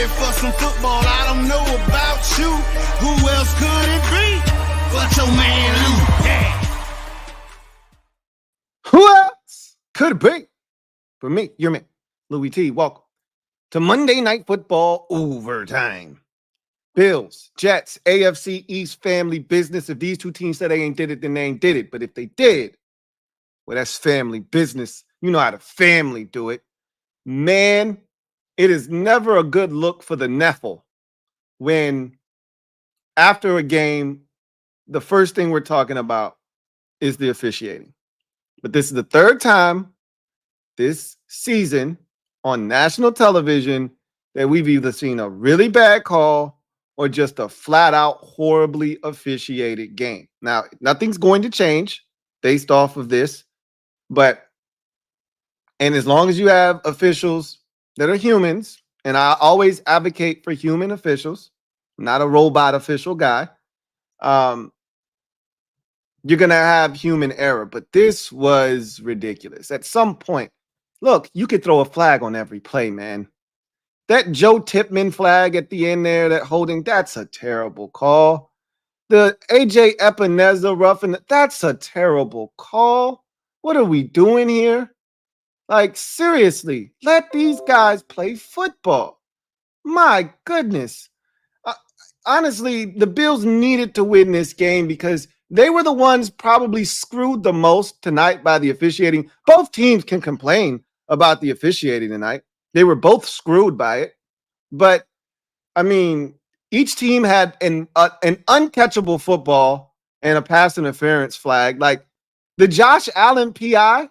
ready for some football. I don't know about you. Who else could it be but your man Lou? Yeah. Who else could it be? For me, your man, Louie T. Welcome to Monday Night Football Overtime. Bills, Jets, AFC East Family Business. If these two teams said they ain't did it, then they ain't did it. But if they did, well, that's family business. You know how the family do it. Man, it is never a good look for the Neffel when after a game, the first thing we're talking about is the officiating. But this is the third time this season on national television that we've either seen a really bad call or just a flat out horribly officiated game. Now, nothing's going to change based off of this, and as long as you have officials that are humans, and I always advocate for human officials, I'm not a robot official guy, you're going to have human error. But this was ridiculous. At some point, look, you could throw a flag on every play, man. That Joe Tipman flag at the end there, that holding, that's a terrible call. The AJ Epineza roughing, that's a terrible call. What are we doing here? Like, seriously, let these guys play football. My goodness. Honestly, the Bills needed to win this game because they were the ones probably screwed the most tonight by the officiating. Both teams can complain about the officiating tonight. They were both screwed by it. But, I mean, each team had an uncatchable football and a pass interference flag. Like the Josh Allen PI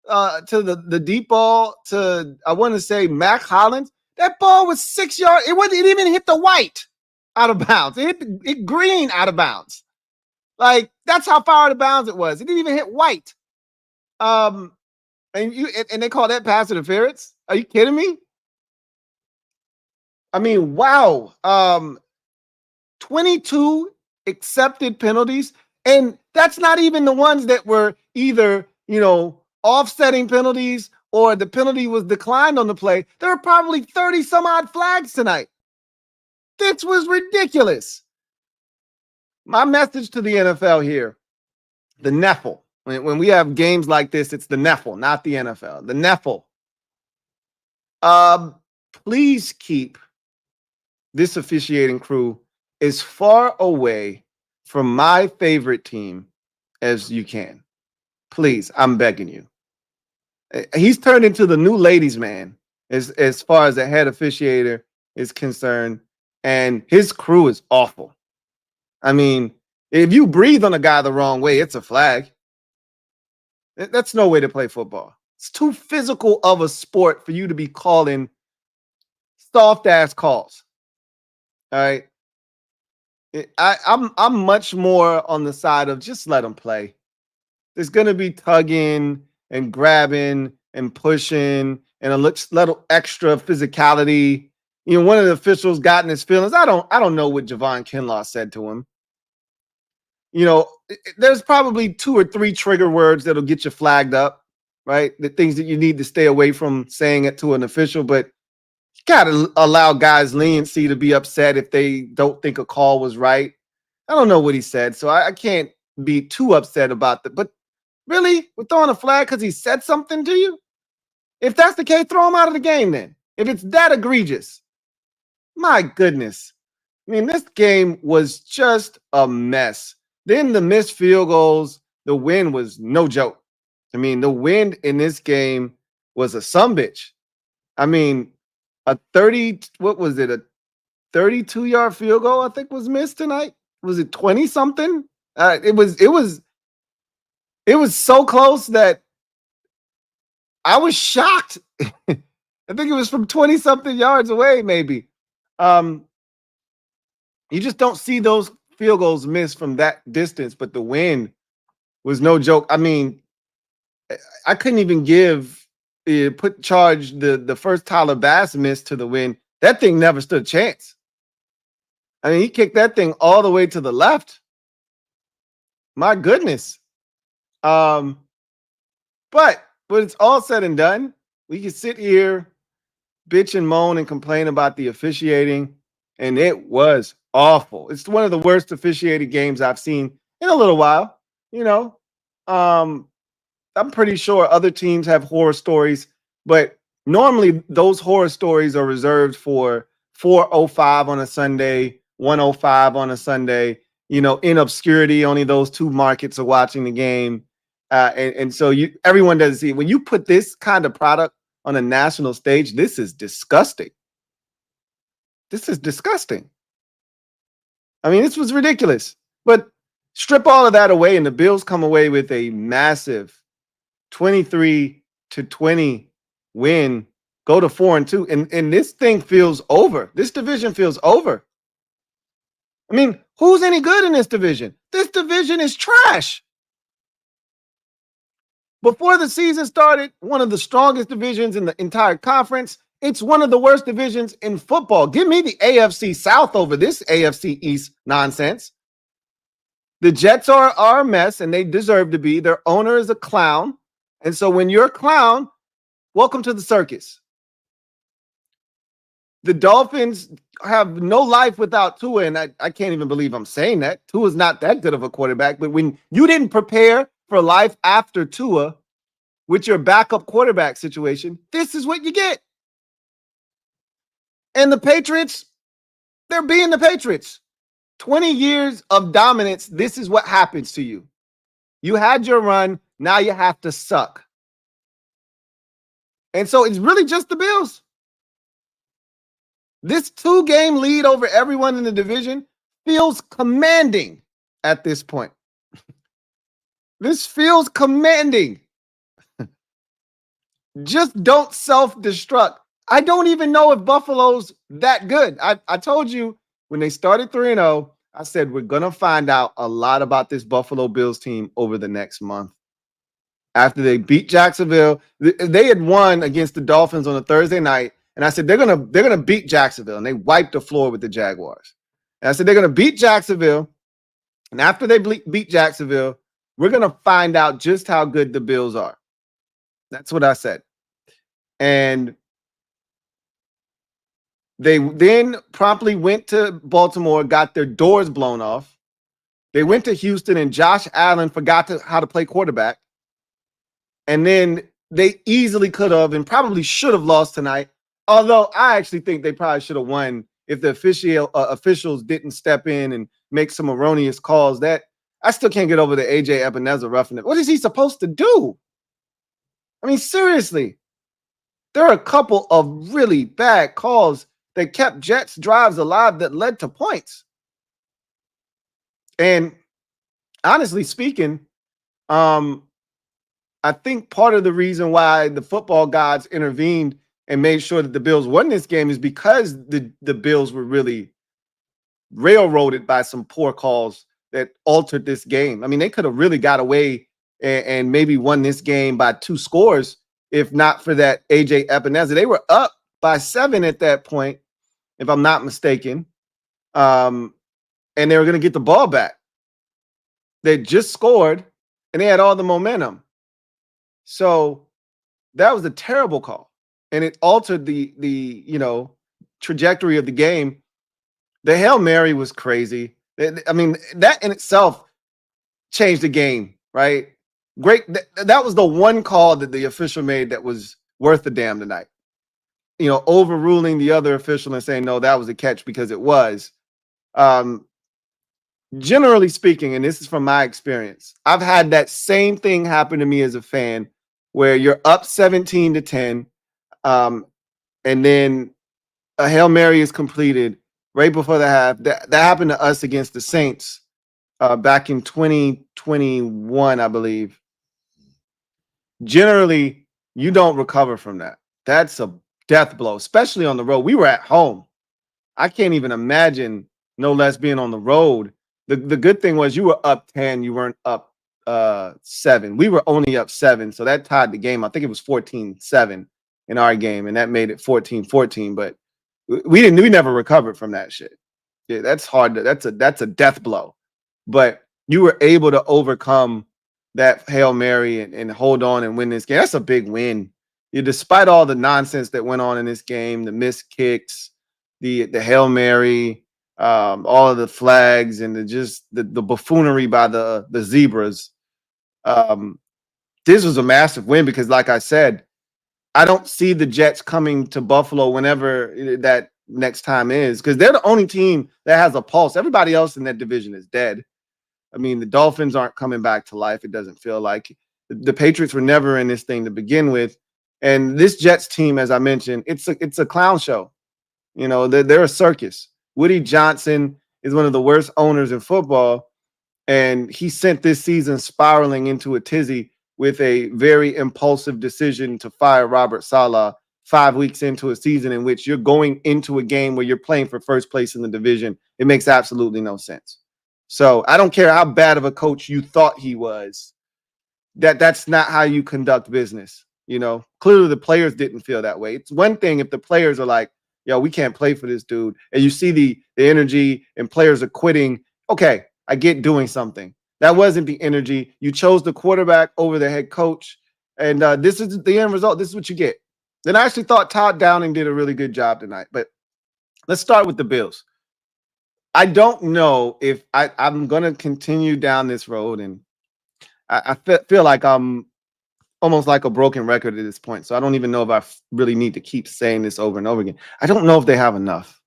to the deep ball to, I want to say, Mac Hollins. That ball was 6 yards. It didn't even hit the white out of bounds. It hit the green out of bounds. Like, that's how far out of bounds it was. It didn't even hit white. And they call that pass interference? Are you kidding me? I mean, wow. 22 accepted penalties. And that's not even the ones that were either, offsetting penalties or the penalty was declined on the play. There were probably 30 some odd flags tonight. This was ridiculous. My message to the NFL here, the Neffel. When we have games like this, it's the Neffel, not the NFL. The Neffel. Please keep this officiating crew as far away from my favorite team as you can. Please, I'm begging you. He's turned into the new ladies' man as far as the head officiator is concerned, and his crew is awful. I mean, if you breathe on a guy the wrong way, it's a flag. That's no way to play football. It's too physical of a sport for you to be calling soft-ass calls. All right? I'm much more on the side of just let them play. There's going to be tugging and grabbing and pushing and a little extra physicality. One of the officials got in his feelings. I don't know what Javon Kinlaw said to him. There's probably 2 or 3 trigger words that'll get you flagged up, right? The things that you need to stay away from saying it to an official, but you got to allow guys leniency to be upset if they don't think a call was right. I don't know what he said, so I can't be too upset about that. But really, we're throwing a flag because he said something to you? If that's the case, throw him out of the game then. If it's that egregious. My goodness. I mean, this game was just a mess. Then the missed field goals, the wind was no joke. I mean, the wind in this game was a sumbitch. I mean, a 32-yard field goal, I think, was missed tonight. Was it 20-something? It was so close that I was shocked. I think it was from 20-something yards away, maybe. You just don't see those field goals missed from that distance, but the wind was no joke. I mean, I couldn't even charge the first Tyler Bass miss to the wind. That thing never stood a chance. I mean, he kicked that thing all the way to the left. My goodness. But when it's all said and done, we can sit here bitch and moan and complain about the officiating, and it was awful. It's one of the worst officiated games I've seen in a little while. You know, um, I'm pretty sure other teams have horror stories, but normally those horror stories are reserved for 4:05 on a Sunday, 1:05 on a Sunday. You know, in obscurity, only those two markets are watching the game, and so everyone doesn't see it. When you put this kind of product on a national stage, this is disgusting. This is disgusting. I mean, this was ridiculous. But strip all of that away, and the Bills come away with a massive 23-20 win, go to 4-2, and this thing feels over. This division feels over. I mean, who's any good in this division? This division is trash. Before the season started, one of the strongest divisions in the entire conference. It's one of the worst divisions in football. Give me the AFC South over this AFC East nonsense. The Jets are a mess, and they deserve to be. Their owner is a clown. And so when you're a clown, welcome to the circus. The Dolphins have no life without Tua, and I can't even believe I'm saying that. Tua's not that good of a quarterback, but when you didn't prepare for life after Tua with your backup quarterback situation, this is what you get. And the Patriots, they're being the Patriots. 20 years of dominance, this is what happens to you. You had your run, now you have to suck. And so it's really just the Bills. This 2-game lead over everyone in the division feels commanding at this point. This feels commanding. Just don't self-destruct. I don't even know if Buffalo's that good. I told you when they started 3-0, I said we're going to find out a lot about this Buffalo Bills team over the next month. After they beat Jacksonville, they had won against the Dolphins on a Thursday night, and I said they're gonna beat Jacksonville, and they wiped the floor with the Jaguars. And I said they're gonna beat Jacksonville, and after they beat Jacksonville, we're gonna find out just how good the Bills are. That's what I said. And they then promptly went to Baltimore, got their doors blown off. They went to Houston, and Josh Allen forgot how to play quarterback. And then they easily could have and probably should have lost tonight. Although I actually think they probably should have won if the officials didn't step in and make some erroneous calls. That I still can't get over the AJ Ebenezer roughing it. What is he supposed to do? I mean, seriously, there are a couple of really bad calls that kept Jets drives alive that led to points. And honestly speaking, I think part of the reason why the football gods intervened and made sure that the Bills won this game is because the Bills were really railroaded by some poor calls that altered this game. I mean, they could have really got away and maybe won this game by 2 scores if not for that AJ Ebenezer. They were up by 7 at that point, if I'm not mistaken, and they were going to get the ball back. They just scored, and they had all the momentum. So that was a terrible call, and it altered the trajectory of the game. The Hail Mary was crazy. I mean, that in itself changed the game, right? Great. That was the one call that the official made that was worth a damn tonight. You know, overruling the other official and saying, no, that was a catch because it was. Generally speaking, and this is from my experience, I've had that same thing happen to me as a fan where you're up 17-10, and then a Hail Mary is completed right before the half. That happened to us against the Saints back in 2021, I believe. Generally, you don't recover from that. That's a death blow, especially on the road. We were at home. I can't even imagine, no less, being on the road. The good thing was you were up 10, you weren't up 7. We were only up 7, so that tied the game. I think it was 14-7 in our game, and that made it 14-14. But we never recovered from that shit. Yeah, that's hard. That's a death blow. But you were able to overcome that Hail Mary and hold on and win this game. That's a big win. despite all the nonsense that went on in this game, the missed kicks, the Hail Mary, all of the flags, and the buffoonery by the Zebras. This was a massive win because, like I said, I don't see the Jets coming to Buffalo whenever that next time is, because they're the only team that has a pulse. Everybody else in that division is dead. I mean, the Dolphins aren't coming back to life. It doesn't feel like. The Patriots were never in this thing to begin with. And this Jets team, as I mentioned, it's a clown show. You know, they're a circus. Woody Johnson is one of the worst owners in football, and he sent this season spiraling into a tizzy with a very impulsive decision to fire Robert Saleh 5 weeks into a season in which you're going into a game where you're playing for first place in the division. It makes absolutely no sense. So I don't care how bad of a coach you thought he was. That's not how you conduct business. You know, clearly the players didn't feel that way. It's one thing if the players are like, yo, we can't play for this dude, and you see the energy and players are quitting. Okay, I get doing something. That wasn't the energy. You chose the quarterback over the head coach, and this is the end result. This is what you get. Then I actually thought Todd Downing did a really good job tonight. But let's start with the Bills. I don't know if I'm going to continue down this road, and I feel like I'm almost like a broken record at this point. So I don't even know if I really need to keep saying this over and over again. I don't know if they have enough.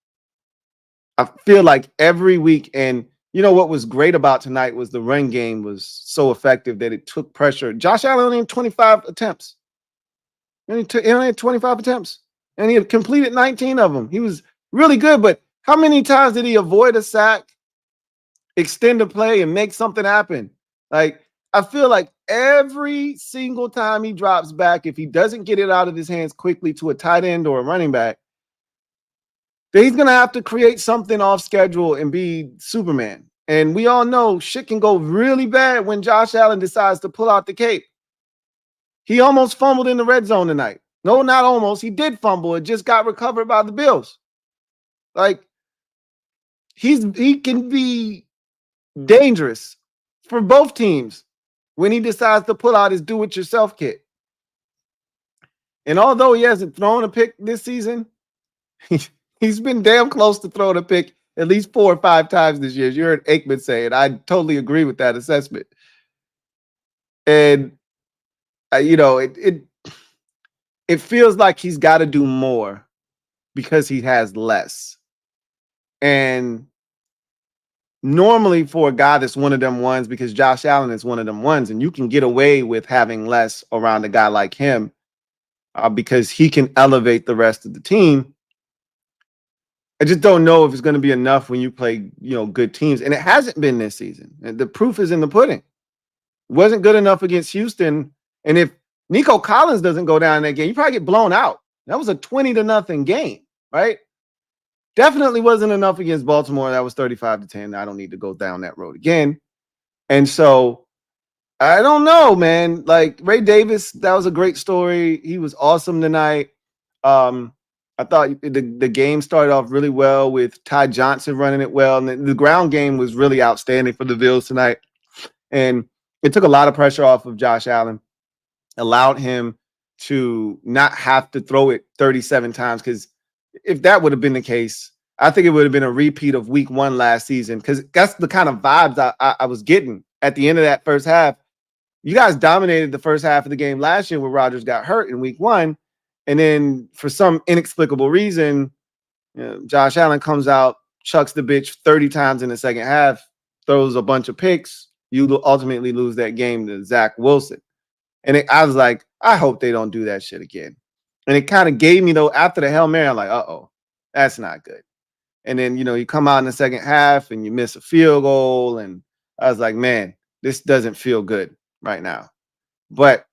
I feel like every week, and you know what was great about tonight was the run game was so effective that it took pressure. Josh Allen only had 25 attempts. He only had 25 attempts, and he had completed 19 of them. He was really good, but how many times did he avoid a sack, extend a play, and make something happen? Like, I feel like every single time he drops back, if he doesn't get it out of his hands quickly to a tight end or a running back, then he's going to have to create something off schedule and be Superman. And we all know shit can go really bad when Josh Allen decides to pull out the cape. He almost fumbled in the red zone tonight. No, not almost. He did fumble. It just got recovered by the Bills. Like, he can be dangerous for both teams when he decides to pull out his do-it-yourself kit. And although he hasn't thrown a pick this season, he's been damn close to throwing a pick at least 4 or 5 times this year. As you heard Aikman say it. I totally agree with that assessment. And, you know, it feels like he's got to do more because he has less. And normally for a guy that's one of them ones, because Josh Allen is one of them ones, and you can get away with having less around a guy like him because he can elevate the rest of the team. I just don't know if it's going to be enough when you play, you know, good teams. And it hasn't been this season. And the proof is in the pudding. It wasn't good enough against Houston. And if Nico Collins doesn't go down in that game, you probably get blown out. That was a 20-0 game, right? Definitely wasn't enough against Baltimore. That was 35-10. I don't need to go down that road again. And so I don't know, man. Like Ray Davis, that was a great story. He was awesome tonight. I thought the game started off really well with Ty Johnson running it well. And the ground game was really outstanding for the Bills tonight. And it took a lot of pressure off of Josh Allen, allowed him to not have to throw it 37 times. Because if that would have been the case, I think it would have been a repeat of week 1 last season, because that's the kind of vibes I was getting at the end of that first half. You guys dominated the first half of the game last year where Rodgers got hurt in week 1. And then for some inexplicable reason, you know, Josh Allen comes out, chucks the bitch 30 times in the second half, throws a bunch of picks. You ultimately lose that game to Zach Wilson. And I was like, I hope they don't do that shit again. And it kind of gave me, though, after the Hail Mary, I'm like, uh-oh, that's not good. And then, you know, you come out in the second half and you miss a field goal. And I was like, man, this doesn't feel good right now. But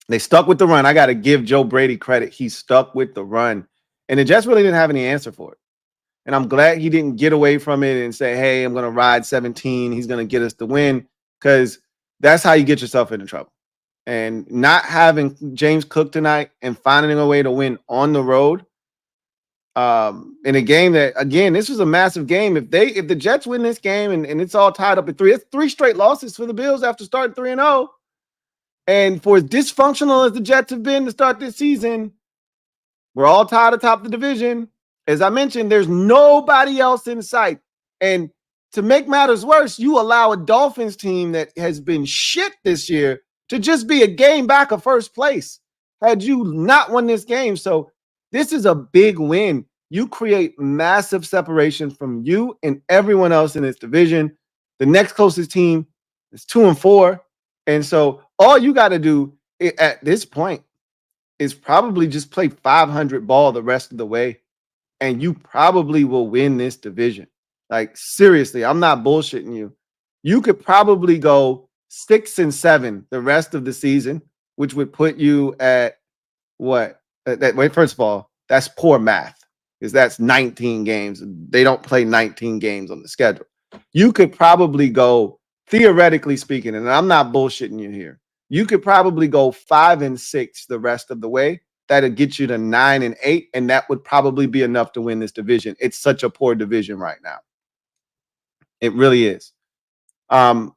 they stuck with the run. I got to give Joe Brady credit. He stuck with the run. And the Jets really didn't have any answer for it. And I'm glad he didn't get away from it and say, hey, I'm going to ride 17. He's going to get us the win, because that's how you get yourself into trouble. And not having James Cook tonight and finding a way to win on the road in a game that, again, this was a massive game. If the Jets win this game and it's all tied up at 3, it's 3 straight losses for the Bills after starting 3-0. And for as dysfunctional as the Jets have been to start this season, we're all tied atop the division. As I mentioned, there's nobody else in sight. And to make matters worse, you allow a Dolphins team that has been shit this year to just be a game back of first place had you not won this game. So this is a big win. You create massive separation from you and everyone else in this division. The next closest team is 2-4. And so all you got to do at this point is probably just play 500 ball the rest of the way, and you probably will win this division. Like, seriously, I'm not bullshitting you. You could probably go 6-7 the rest of the season, which would put you at what? Wait, first of all, that's poor math because that's 19 games. They don't play 19 games on the schedule. You could probably go, theoretically speaking, and I'm not bullshitting you here, you could probably go 5-6 the rest of the way. That'll get you to 9-8, and that would probably be enough to win this division. It's such a poor division right now. It really is. I'm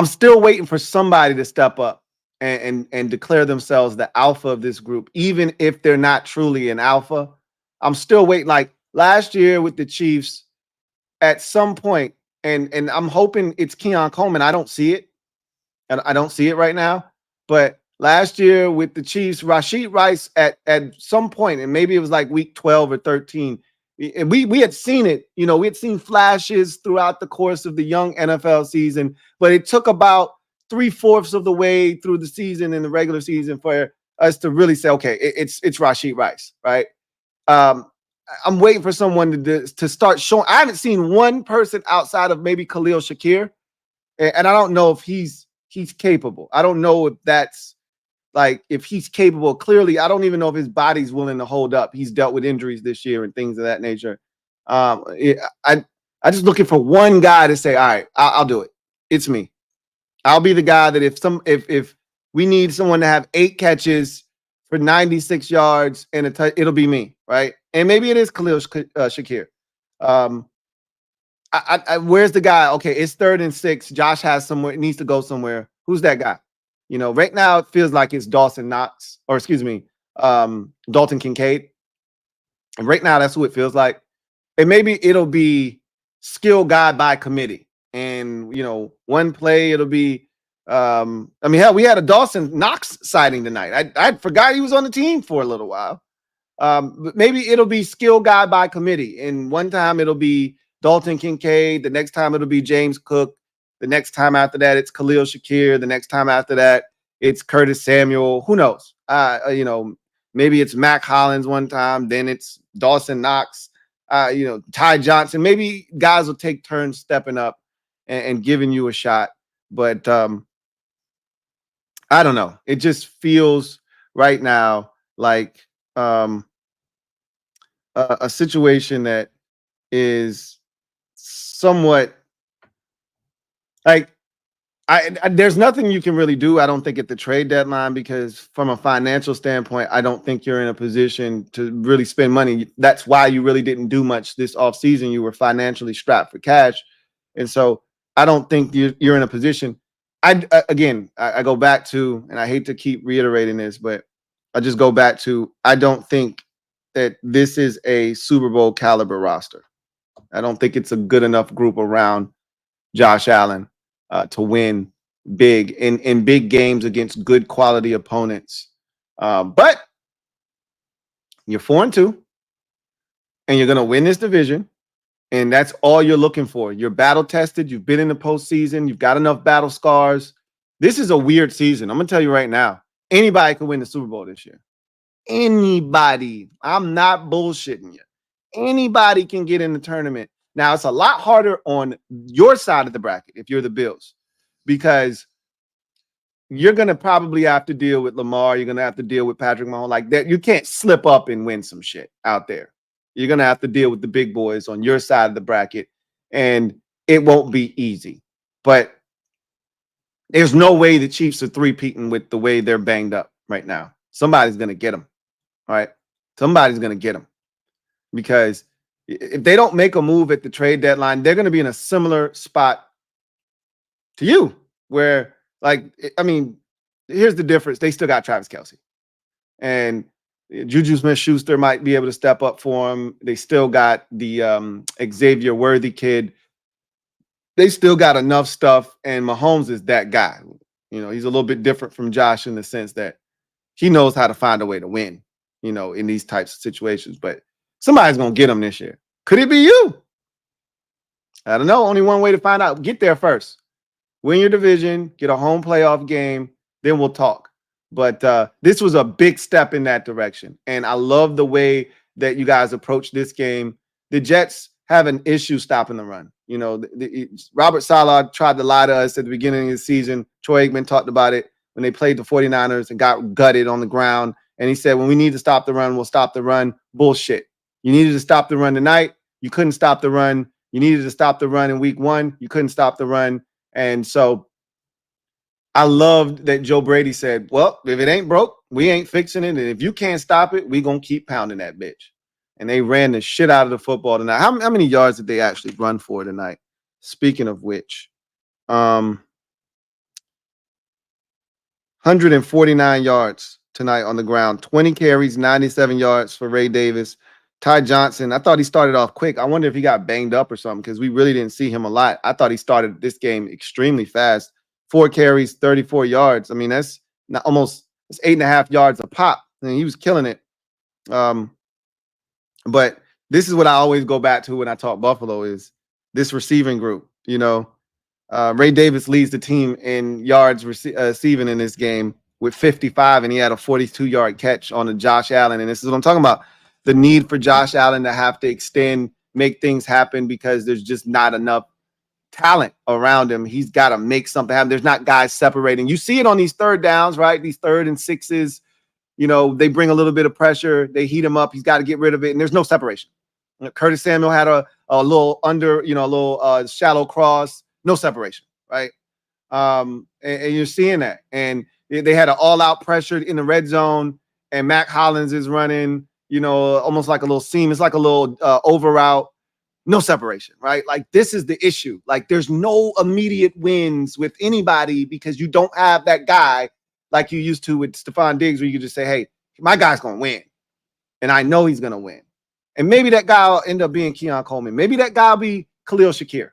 still waiting for somebody to step up and declare themselves the alpha of this group, even if they're not truly an alpha. I'm still waiting. Like last year with the Chiefs, at some point, and I'm hoping it's Keon Coleman. I don't see it. And I don't see it right now. But last year with the Chiefs, Rashid Rice at some point, and maybe it was like week 12 or 13, we had seen it. You know, we had seen flashes throughout the course of the young NFL season, but it took about 3/4 of the way through the season in the regular season for us to really say, okay, it's Rashid Rice, right? I'm waiting for someone to start showing. I haven't seen one person outside of maybe Khalil Shakir, and I don't know if he's capable. I don't know if that's like, if he's capable. Clearly, I don't even know if his body's willing to hold up. He's dealt with injuries this year and things of that nature. I just looking for one guy to say, all right, I'll do it. It's me. I'll be the guy that if we need someone to have 8 catches for 96 yards and it'll be me, right? And maybe it is Khalil Shakir. Where's the guy? Okay, it's 3rd and 6. Josh has somewhere, it needs to go somewhere. Who's that guy? You know, right now it feels like it's Dalton Kincaid. And right now that's who it feels like. And maybe it'll be skill guy by committee. And, you know, one play it'll be hell, we had a Dawson Knox sighting tonight. I forgot he was on the team for a little while. But maybe it'll be skill guy by committee. And one time it'll be Dalton Kincaid. The next time it'll be James Cook. The next time after that, it's Khalil Shakir. The next time after that, it's Curtis Samuel. Who knows? You know, maybe it's Mac Hollins one time. Then it's Dawson Knox. You know, Ty Johnson. Maybe guys will take turns stepping up and giving you a shot. But I don't know. It just feels right now like a situation that is somewhat like there's nothing you can really do, I don't think, at the trade deadline, because from a financial standpoint, I don't think you're in a position to really spend money. That's why you really didn't do much this offseason. You were financially strapped for cash. And so I don't think you're in a position. I go back to, and I hate to keep reiterating this, but I just go back to, I don't think that this is a Super Bowl caliber roster. I don't think it's a good enough group around Josh Allen to win big in big games against good quality opponents. But you're 4-2, and you're going to win this division, and that's all you're looking for. You're battle tested. You've been in the postseason. You've got enough battle scars. This is a weird season. I'm going to tell you right now. Anybody could win the Super Bowl this year. Anybody. I'm not bullshitting you. Anybody can get in the tournament. Now, it's a lot harder on your side of the bracket if you're the Bills, because you're going to probably have to deal with Lamar. You're going to have to deal with Patrick Mahomes like that. You can't slip up and win some shit out there. You're going to have to deal with the big boys on your side of the bracket, and it won't be easy. But there's no way the Chiefs are three-peating with the way they're banged up right now. Somebody's going to get them, all right? Somebody's going to get them, because if they don't make a move at the trade deadline, they're going to be in a similar spot to you, where Like, I mean, here's the difference. They still got Travis Kelce. And Juju Smith-Schuster might be able to step up for him. They still got the Xavier Worthy kid. They still got enough stuff, and Mahomes is that guy. You know, he's a little bit different from Josh in the sense that he knows how to find a way to win, you know, in these types of situations. But somebody's going to get him this year. Could it be you? I don't know. Only one way to find out. Get there first. Win your division, get a home playoff game, then we'll talk. But this was a big step in that direction. And I love the way that you guys approach this game. The Jets have an issue stopping the run. You know, Robert Saleh tried to lie to us at the beginning of the season. Troy Aikman talked about it when they played the 49ers and got gutted on the ground. And he said, when we need to stop the run, we'll stop the run. Bullshit. You needed to stop the run tonight. You couldn't stop the run. You needed to stop the run in week 1. You couldn't stop the run. And so I loved that Joe Brady said, well, if it ain't broke, we ain't fixing it. And if you can't stop it, we going to keep pounding that bitch. And they ran the shit out of the football tonight. How many yards did they actually run for tonight? Speaking of which, 149 yards tonight on the ground, 20 carries, 97 yards for Ray Davis. Ty Johnson, I thought he started off quick. I wonder if he got banged up or something because we really didn't see him a lot. I thought he started this game extremely fast. 4 carries, 34 yards. I mean, that's not almost, it's 8.5 yards a pop. I mean, he was killing it. But this is what I always go back to when I talk Buffalo is this receiving group. You know, Ray Davis leads the team in yards receiving in this game with 55, and he had a 42-yard catch on a Josh Allen. And this is what I'm talking about. The need for Josh Allen to have to extend, make things happen because there's just not enough talent around him. He's got to make something happen. There's not guys separating. You see it on these third downs, right? These 3rd and 6s. You know, they bring a little bit of pressure. They heat him up. He's got to get rid of it. And there's no separation. Curtis Samuel had a little under, you know, a little shallow cross. No separation, right? And you're seeing that. And they had an all-out pressure in the red zone. And Mac Hollins is running, you know, almost like a little seam. It's like a little over route. No separation, right? Like, this is the issue. Like, there's no immediate wins with anybody because you don't have that guy like you used to with Stephon Diggs where you could just say, hey, my guy's going to win. And I know he's going to win. And maybe that guy will end up being Keon Coleman. Maybe that guy will be Khalil Shakir.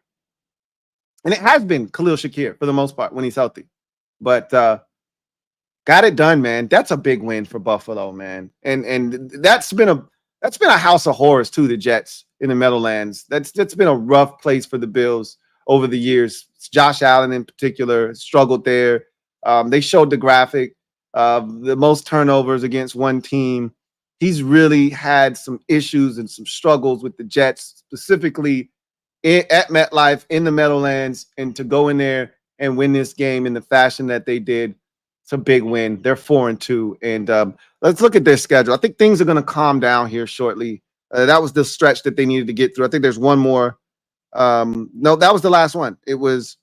And it has been Khalil Shakir for the most part when he's healthy. But got it done, man. That's a big win for Buffalo, man. And that's been a house of horrors to the Jets in the Meadowlands. That's been a rough place for the Bills over the years. Josh Allen in particular struggled there. They showed the graphic of the most turnovers against one team. He's really had some issues and some struggles with the Jets, specifically at MetLife in the Meadowlands, and to go in there and win this game in the fashion that they did. It's a big win. They're 4-2. And let's look at their schedule. I think things are going to calm down here shortly. That was the stretch that they needed to get through. I think there's one more. No, that was the last one. It was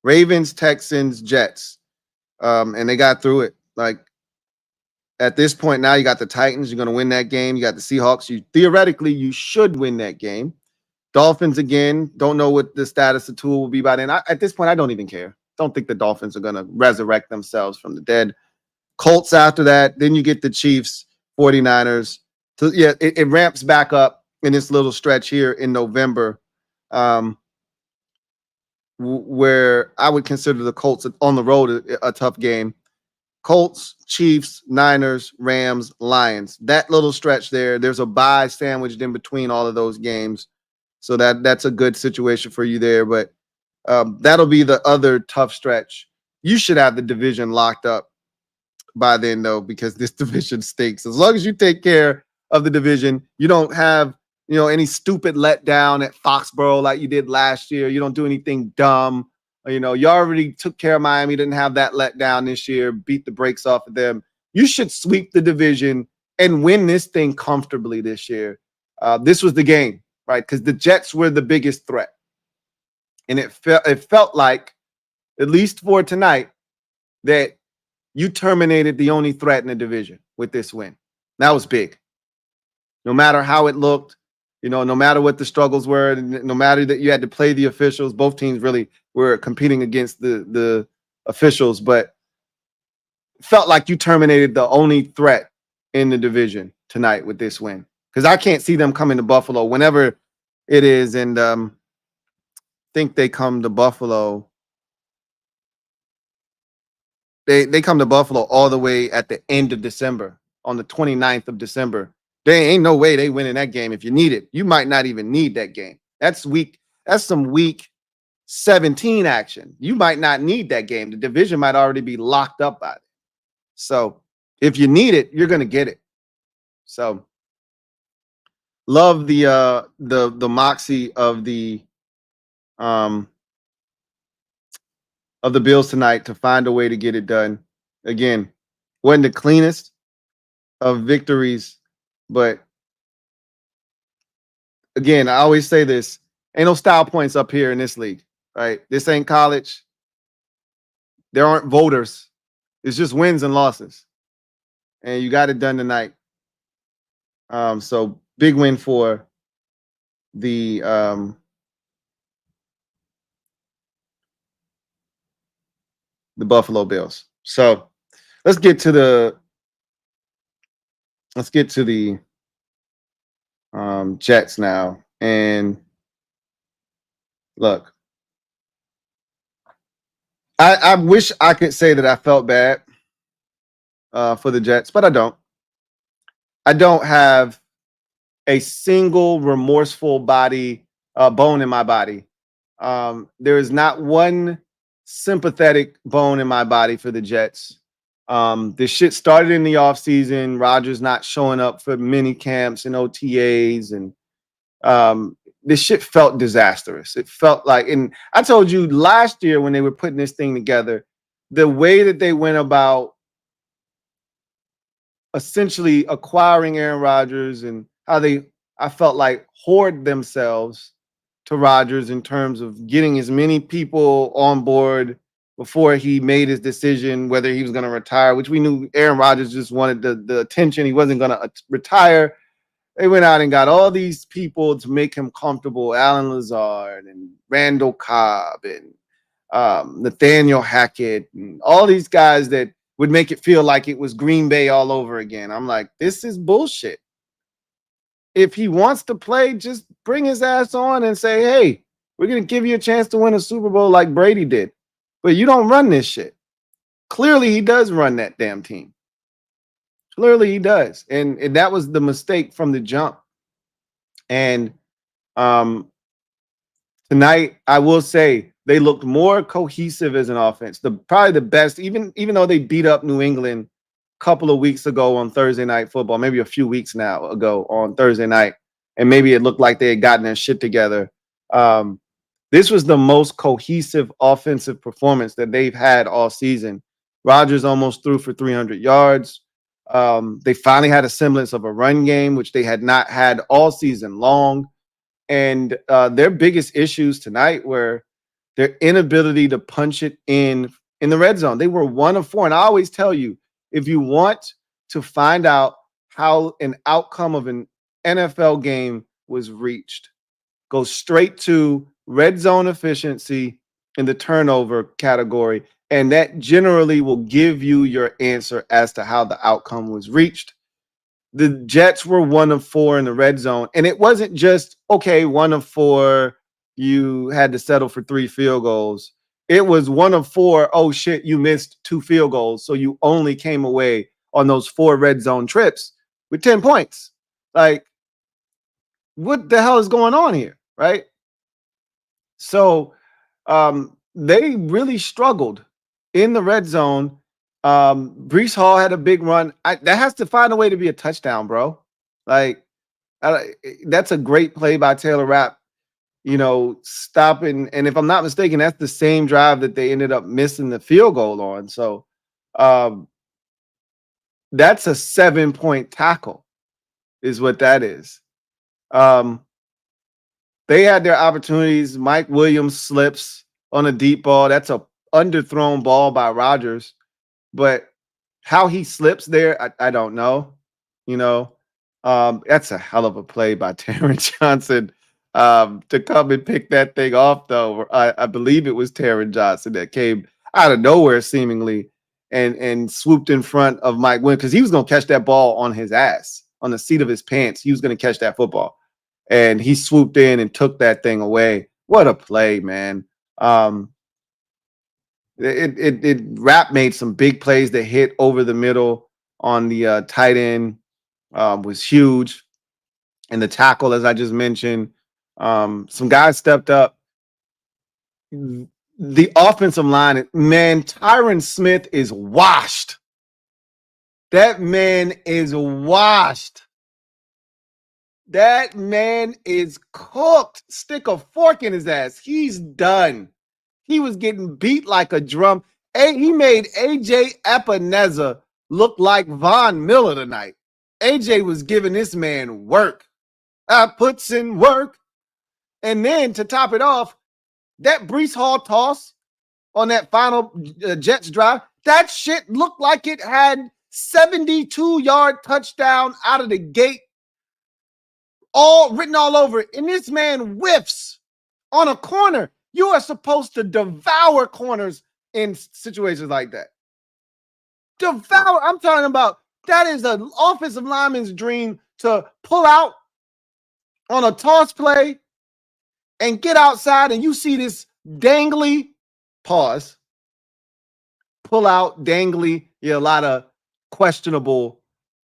Ravens, Texans, Jets. And they got through it. Like, at this point now, you got the Titans. You're going to win that game. You got the Seahawks. Theoretically, you should win that game. Dolphins, again, don't know what the status of Tua will be by then. At this point, I don't even care. Don't think the Dolphins are going to resurrect themselves from the dead. Colts after that. Then you get the Chiefs, 49ers. So, yeah, it ramps back up in this little stretch here in November, where I would consider the Colts on the road a tough game. Colts, Chiefs, Niners, Rams, Lions. That little stretch there, there's a bye sandwiched in between all of those games. So that's a good situation for you there. But that'll be the other tough stretch. You should have the division locked up by then, though, because this division stinks. As long as you take care of the division, you don't have, you know, any stupid letdown at Foxborough like you did last year. You don't do anything dumb. You know, you already took care of Miami, didn't have that letdown this year, beat the brakes off of them. You should sweep the division and win this thing comfortably this year. This was the game, right? Because the Jets were the biggest threat. And it felt like, at least for tonight, that you terminated the only threat in the division with this win. That was big. No matter how it looked, No matter what the struggles were, no matter that you had to play the officials, both teams really were competing against the officials, but felt like you terminated the only threat in the division tonight with this win. Because I can't see them coming to Buffalo whenever it is, and think they come to Buffalo. They come to Buffalo all the way at the end of December, on the 29th of December. There ain't no way they win in that game. If you need it, you might not even need that game. That's some week 17 action. You might not need that game. The division might already be locked up by it. So if you need it, you're gonna get it. So love the moxie of the Bills tonight to find a way to get it done. Again, wasn't the cleanest of victories, but again, I always say this: ain't no style points up here in this league, right? This ain't college. There aren't voters. It's just wins and losses, and you got it done tonight. So big win for the Buffalo Bills. So let's get to the Jets now. And look, I wish I could say that I felt bad for the Jets, but I don't. I don't have a single remorseful bone in my body. There is not one sympathetic bone in my body for the Jets. This shit started in the offseason. Rodgers not showing up for mini camps and OTAs, and this shit felt disastrous. It felt like, and I told you last year when they were putting this thing together, the way that they went about essentially acquiring Aaron Rodgers and how I felt like, hoard themselves to Rodgers in terms of getting as many people on board before he made his decision whether he was going to retire, which we knew Aaron Rodgers just wanted the attention. He wasn't going to retire. They went out and got all these people to make him comfortable: Alan Lazard and Randall Cobb and Nathaniel Hackett and all these guys that would make it feel like it was Green Bay all over again. I'm like, this is bullshit. If he wants to play, just bring his ass on and say, hey, we're going to give you a chance to win a Super Bowl like Brady did. But you don't run this shit. Clearly, he does run that damn team. Clearly, he does. And that was the mistake from the jump. And tonight, I will say, they looked more cohesive as an offense. Probably the best, even though they beat up New England a couple of weeks ago on Thursday Night Football, maybe a few weeks ago on Thursday night, and maybe it looked like they had gotten their shit together. This was the most cohesive offensive performance that they've had all season. Rodgers almost threw for 300 yards. They finally had a semblance of a run game, which they had not had all season long. And their biggest issues tonight were their inability to punch it in the red zone. They were 1 of 4. And I always tell you, if you want to find out how an outcome of an NFL game was reached, go straight to red zone efficiency in the turnover category. And that generally will give you your answer as to how the outcome was reached. The Jets were 1 of 4 in the red zone. And it wasn't just, okay, 1 of 4, you had to settle for 3 field goals. It was 1 of 4, oh shit, you missed 2 field goals. So you only came away on those 4 red zone trips with 10 points. Like, what the hell is going on here, right? So they really struggled in the red zone. Breece Hall had a big run. That has to find a way to be a touchdown, bro. Like, that's a great play by Taylor Rapp, stopping. And if I'm not mistaken, that's the same drive that they ended up missing the field goal on. So that's a 7-point tackle is what that is. They had their opportunities. Mike Williams slips on a deep ball. That's a underthrown ball by Rodgers. But how he slips there, I don't know. That's a hell of a play by Taron Johnson to come and pick that thing off, though. I believe it was Taron Johnson that came out of nowhere, seemingly, and swooped in front of Mike Williams because he was going to catch that ball on his ass, on the seat of his pants. He was going to catch that football. And he swooped in and took that thing away. What a play, man. Rap made some big plays that hit over the middle on the tight end. Was huge. And the tackle, as I just mentioned, some guys stepped up. The offensive line, man, Tyron Smith is washed. That man is washed. That man is cooked. Stick a fork in his ass. He's done. He was getting beat like a drum. He made AJ Epineza look like Von Miller tonight. AJ was giving this man work. Puts in work. And then to top it off, that Breece Hall toss on that final Jets drive, that shit looked like it had 72-yard touchdown out of the gate, all written all over it. And this man whiffs on a corner. You are supposed to devour corners in situations like that. Devour. I'm talking about that is an offensive lineman's dream to pull out on a toss play and get outside, and you see this dangly pause, pull out, dangly. Yeah, a lot of questionable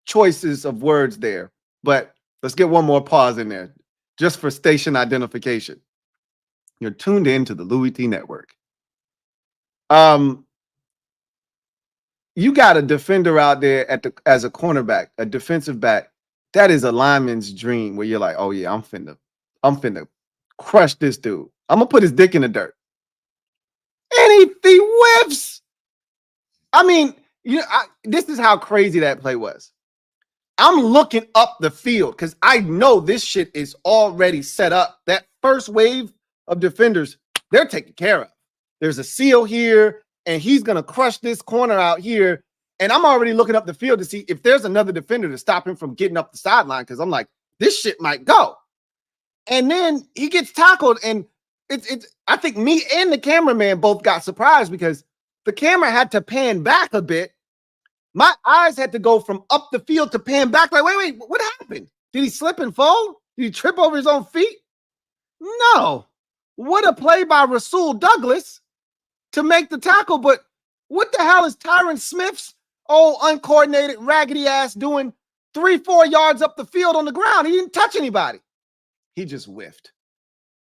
choices of words there. But let's get one more pause in there just for station identification. You're tuned in to the Louie T Network. You got a defender out there as a cornerback, a defensive back. That is a lineman's dream where you're like, oh yeah, I'm finna crush this dude. I'm gonna put his dick in the dirt. And he whiffs. I mean, this is how crazy that play was. I'm looking up the field because I know this shit is already set up. That first wave of defenders, they're taken care of. There's a seal here, and he's going to crush this corner out here. And I'm already looking up the field to see if there's another defender to stop him from getting up the sideline because I'm like, this shit might go. And then he gets tackled, and I think me and the cameraman both got surprised because the camera had to pan back a bit. My eyes had to go from up the field to pan back. Like, wait, what happened? Did he slip and fall? Did he trip over his own feet? No. What a play by Rasul Douglas to make the tackle. But what the hell is Tyron Smith's uncoordinated, raggedy ass doing 3-4 yards up the field on the ground? He didn't touch anybody. He just whiffed.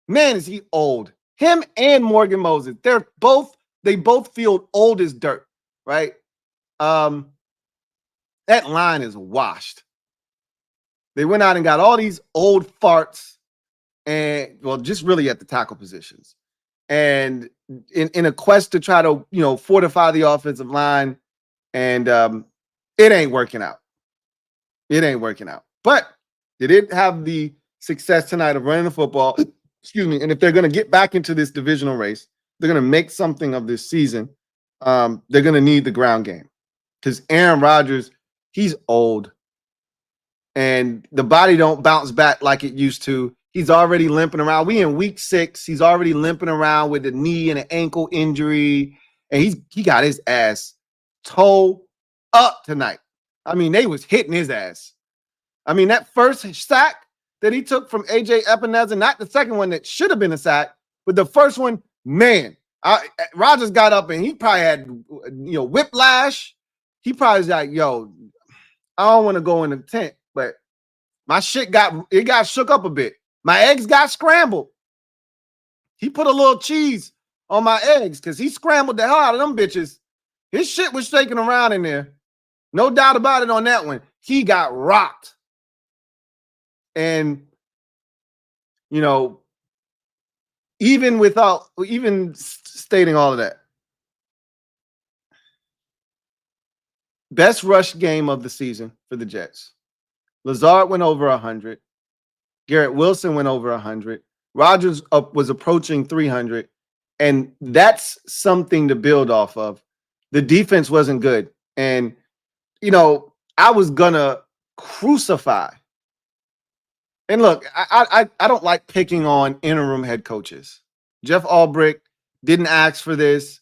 Man, is he old. Him and Morgan Moses. They both feel old as dirt, right? That line is washed. They went out and got all these old farts and, well, just really at the tackle positions. And in a quest to try to, fortify the offensive line, and it ain't working out. It ain't working out. But they did have the success tonight of running the football. Excuse me. And if they're going to get back into this divisional race, they're going to make something of this season. They're going to need the ground game because Aaron Rodgers, he's old and the body don't bounce back like it used to. He's already limping around. We in week 6. He's already limping around with a knee and an ankle injury. And he got his ass toe up tonight. I mean, they was hitting his ass. I mean, that first sack that he took from AJ Epineza, not the second one that should have been a sack, but the first one, man, Rodgers got up and he probably had, whiplash. He probably was like, yo, I don't want to go in the tent, but my shit got shook up a bit. My eggs got scrambled. He put a little cheese on my eggs because he scrambled the hell out of them bitches. His shit was shaking around in there. No doubt about it on that one. He got rocked. And, even stating all of that, best rush game of the season for the Jets. Lazard went over 100. Garrett Wilson went over 100. Rodgers was approaching 300. And that's something to build off of. The defense wasn't good. And, I was going to crucify And look, I don't like picking on interim head coaches. Jeff Albrecht didn't ask for this.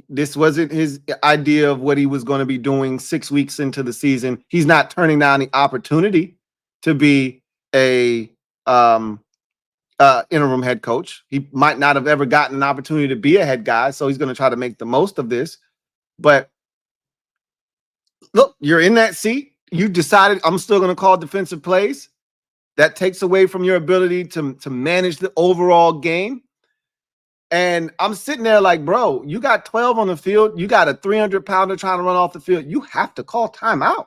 This wasn't his idea of what he was going to be doing 6 weeks into the season. He's not turning down the opportunity to be a interim head coach. He might not have ever gotten an opportunity to be a head guy, so he's going to try to make the most of this. But look, you're in that seat. You decided I'm still going to call defensive plays. That takes away from your ability to manage the overall game. And I'm sitting there like, bro, you got 12 on the field. You got a 300-pounder trying to run off the field. You have to call timeout.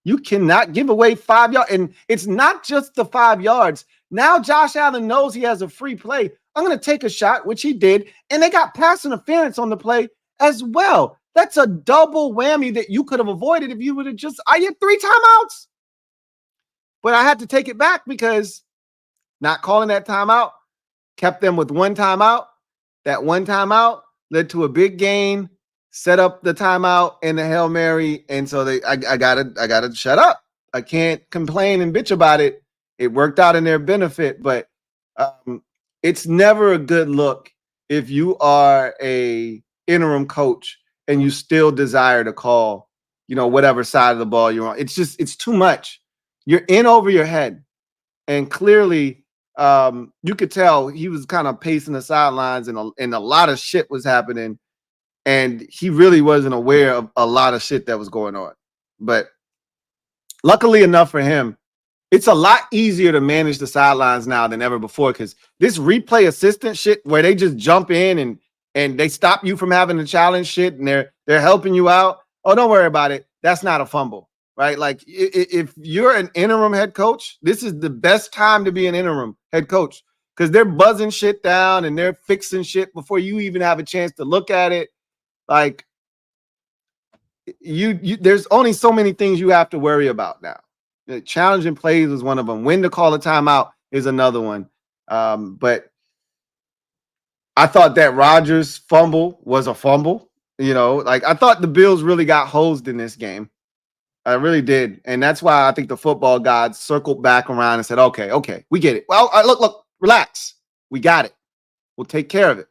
You cannot give away 5 yards. And it's not just the 5 yards. Now Josh Allen knows he has a free play. I'm going to take a shot, which he did. And they got pass interference on the play as well. That's a double whammy that you could have avoided if you would have I had 3 timeouts. But I had to take it back because not calling that timeout kept them with 1 timeout. That 1 timeout led to a big gain, set up the timeout and the Hail Mary. And so I gotta shut up. I can't complain and bitch about it. It worked out in their benefit, but it's never a good look if you are a interim coach and you still desire to call, whatever side of the ball you're on. It's too much. You're in over your head. And clearly, you could tell he was kind of pacing the sidelines and a lot of shit was happening. And he really wasn't aware of a lot of shit that was going on. But luckily enough for him, it's a lot easier to manage the sidelines now than ever before because this replay assistant shit where they just jump in and they stop you from having to challenge shit and they're helping you out. Oh, don't worry about it. That's not a fumble. Right? Like if you're an interim head coach, this is the best time to be an interim head coach because they're buzzing shit down and they're fixing shit before you even have a chance to look at it. Like there's only so many things you have to worry about now. Challenging plays is one of them. When to call a timeout is another one. But I thought that Rodgers fumble was a fumble. Like I thought the Bills really got hosed in this game. I really did. And that's why I think the football gods circled back around and said, okay, we get it. Well, look, relax. We got it. We'll take care of it.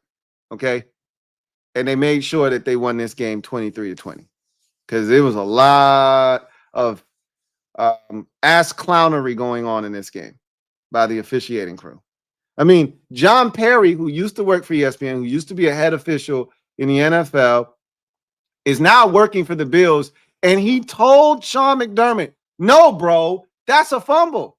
Okay. And they made sure that they won this game 23-20 because there was a lot of ass clownery going on in this game by the officiating crew. I mean, John Perry, who used to work for ESPN, who used to be a head official in the NFL, is now working for the Bills. And he told Sean McDermott, no, bro, that's a fumble.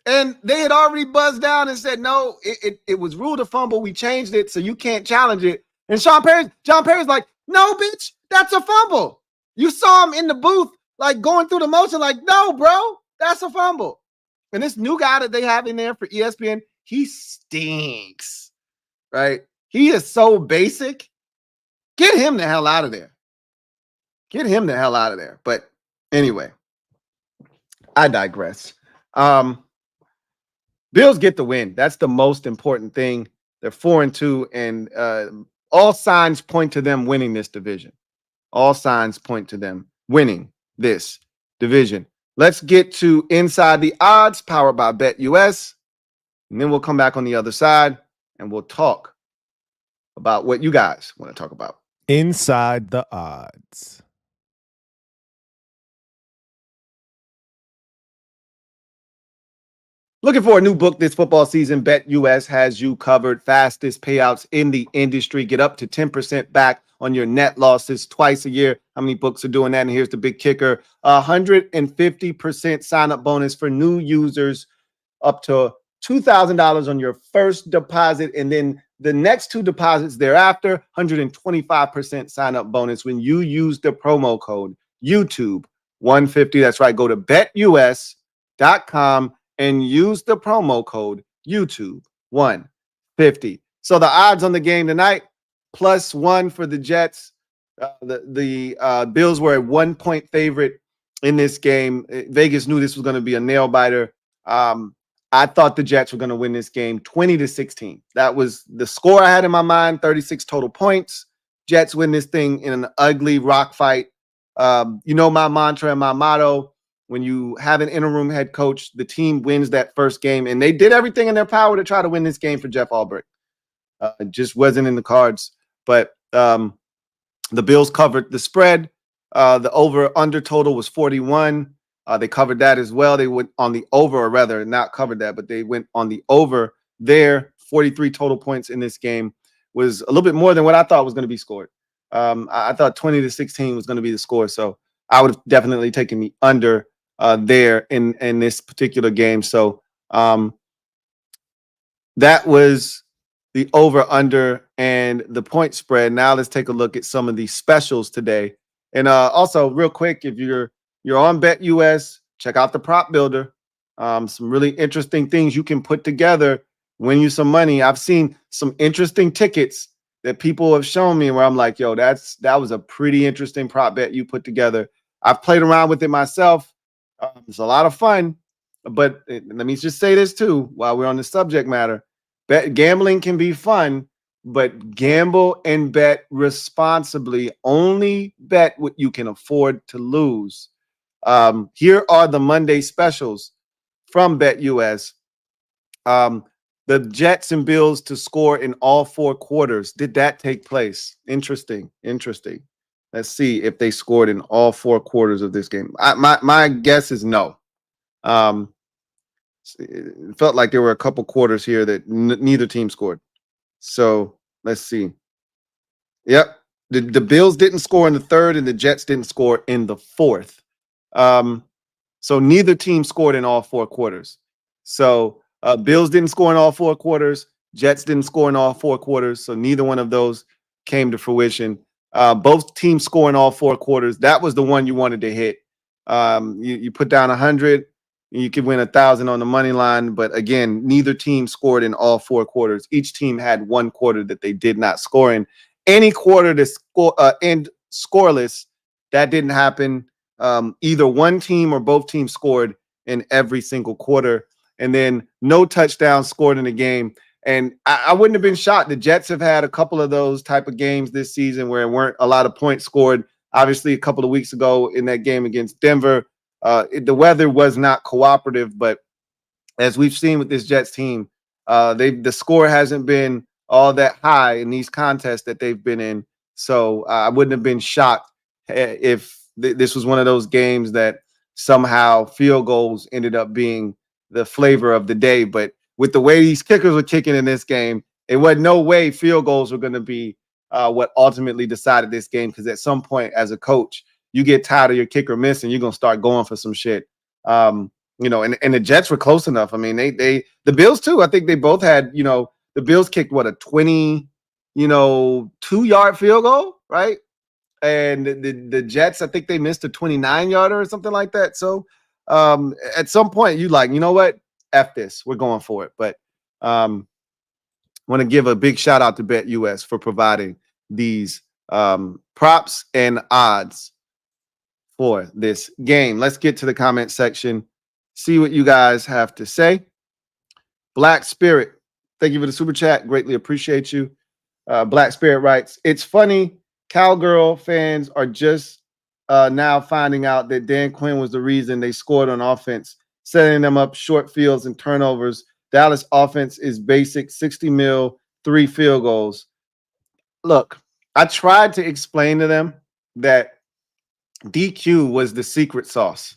And they had already buzzed down and said, no, it was ruled a fumble. We changed it, so you can't challenge it. And John Perry's like, no, bitch, that's a fumble. You saw him in the booth, like going through the motion, like, no, bro, that's a fumble. And this new guy that they have in there for ESPN, he stinks, right? He is so basic. Get him the hell out of there. Get him the hell out of there. But anyway, I digress. Bills get the win. That's the most important thing. They're 4-2, and all signs point to them winning this division. All signs point to them winning this division. Let's get to Inside the Odds, powered by BetUS. And then we'll come back on the other side, and we'll talk about what you guys want to talk about. Inside the Odds. Looking for a new book this football season? BetUS has you covered. Fastest payouts in the industry. Get up to 10% back on your net losses twice a year. How many books are doing that? And here's the big kicker. 150% sign-up bonus for new users, up to $2,000 on your first deposit. And then the next 2 deposits thereafter, 125% sign-up bonus when you use the promo code YouTube150. That's right. Go to betus.com and use the promo code YouTube150. So the odds on the game tonight, +1 for the Jets. The Bills were a 1-point favorite in this game. Vegas knew this was going to be a nail biter. I thought the Jets were going to win this game 20-16. That was the score I had in my mind, 36 total points. Jets win this thing in an ugly rock fight. My mantra and my motto, when you have an interim head coach, the team wins that first game, and they did everything in their power to try to win this game for Jeff Albrecht. It just wasn't in the cards. But the Bills covered the spread. The over-under total was 41. They covered that as well. They went on the over, or rather, not covered that, but they went on the over there. 43 total points in this game was a little bit more than what I thought was going to be scored. I thought 20-16 was going to be the score, so I would have definitely taken the under there in this particular game. So that was the over under and the point spread. Now let's take a look at some of the specials today. And also real quick, if you're on BetUS, check out the prop builder. Some really interesting things you can put together, win you some money. I've seen some interesting tickets that people have shown me where I'm like, yo, that was a pretty interesting prop bet you put together. I've played around with it myself. It's a lot of fun, but let me just say this too, while we're on the subject matter. Gambling can be fun, but gamble and bet responsibly. Only bet what you can afford to lose. Here are the Monday specials from BetUS. The Jets and Bills to score in all 4 quarters. Did that take place? Interesting. Let's see if they scored in all 4 quarters of this game. My guess is no. It felt like there were a couple quarters here that neither team scored. So let's see. Yep. The Bills didn't score in the 3rd and the Jets didn't score in the 4th. So neither team scored in all 4 quarters. So Bills didn't score in all 4 quarters. Jets didn't score in all 4 quarters. So neither one of those came to fruition. Both teams score in all 4 quarters. That was the one you wanted to hit. You put down 100. You could win 1,000 on the money line. But again, neither team scored in all 4 quarters. Each team had 1 quarter that they did not score in. Any quarter to end scoreless, that didn't happen. Either one team or both teams scored in every single quarter. And then no touchdowns scored in the game. And I wouldn't have been shocked. The Jets have had a couple of those type of games this season where there weren't a lot of points scored. Obviously, a couple of weeks ago in that game against Denver, the weather was not cooperative. But as we've seen with this Jets team, the score hasn't been all that high in these contests that they've been in. So I wouldn't have been shocked if this was one of those games that somehow field goals ended up being the flavor of the day. But with the way these kickers were kicking in this game, it was no way field goals were going to be what ultimately decided this game. Because at some point, as a coach, you get tired of your kicker missing, you're going to start going for some shit. And the Jets were close enough. I mean, the Bills too. I think they both had, the Bills kicked a 2-yard field goal, right? And the Jets, I think they missed a 29-yarder or something like that. So at some point, you like, you know what? F this. We're going for it. But want to give a big shout out to BetUS for providing these props and odds for this game. Let's get to the comment section, see what you guys have to say. Black Spirit, thank you for the super chat. Greatly appreciate you. Black Spirit writes, it's funny. Cowgirl fans are just now finding out that Dan Quinn was the reason they scored on offense, setting them up short fields and turnovers. Dallas offense is basic 60 mil, 3 field goals. Look, I tried to explain to them that DQ was the secret sauce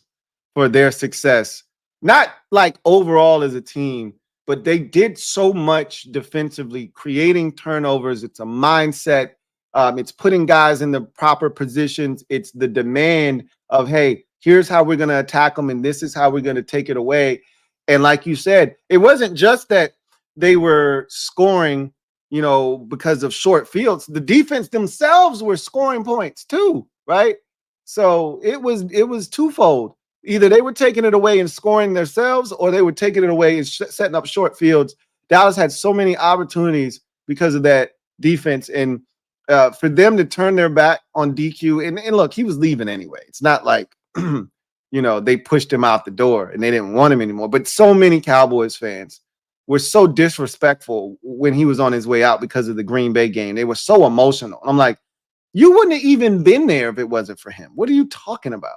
for their success. Not like overall as a team, but they did so much defensively, creating turnovers. It's a mindset. It's putting guys in the proper positions. It's the demand of, hey, here's how we're going to attack them, and this is how we're going to take it away. And like you said, it wasn't just that they were scoring, because of short fields. The defense themselves were scoring points too, right? So it was twofold. Either they were taking it away and scoring themselves, or they were taking it away and setting up short fields. Dallas had so many opportunities because of that defense. And for them to turn their back on DQ, and look, he was leaving anyway. It's not like, they pushed him out the door and they didn't want him anymore. But so many Cowboys fans were so disrespectful when he was on his way out because of the Green Bay game. They were so emotional. I'm like, you wouldn't have even been there if it wasn't for him. What are you talking about?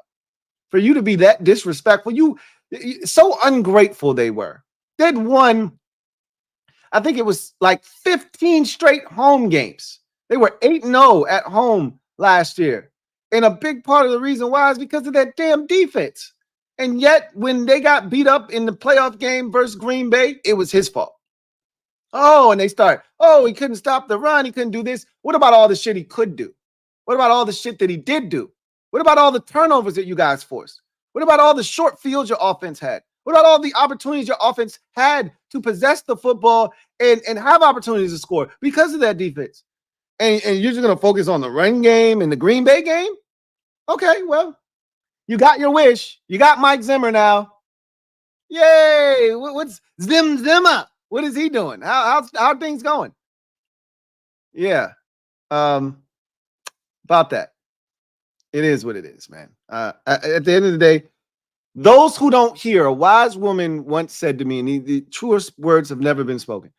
for you to be that disrespectful. You so ungrateful they were. They'd won, I think it was like 15 straight home games. They were 8-0 at home last year. And a big part of the reason why is because of that damn defense. And yet, when they got beat up in the playoff game versus Green Bay, it was his fault. Oh, and they start, he couldn't stop the run. He couldn't do this. What about all the shit he could do? What about all the shit that he did do? What about all the turnovers that you guys forced? What about all the short fields your offense had? What about all the opportunities your offense had to possess the football and have opportunities to score because of that defense? And you're just going to focus on the run game and the Green Bay game? Okay, well, you got your wish. You got Mike Zimmer now. Yay! What's Zimmer? What is he doing? How are things going? Yeah. About that. It is what it is, man. At the end of the day, those who don't hear, a wise woman once said to me, and the truest words have never been spoken.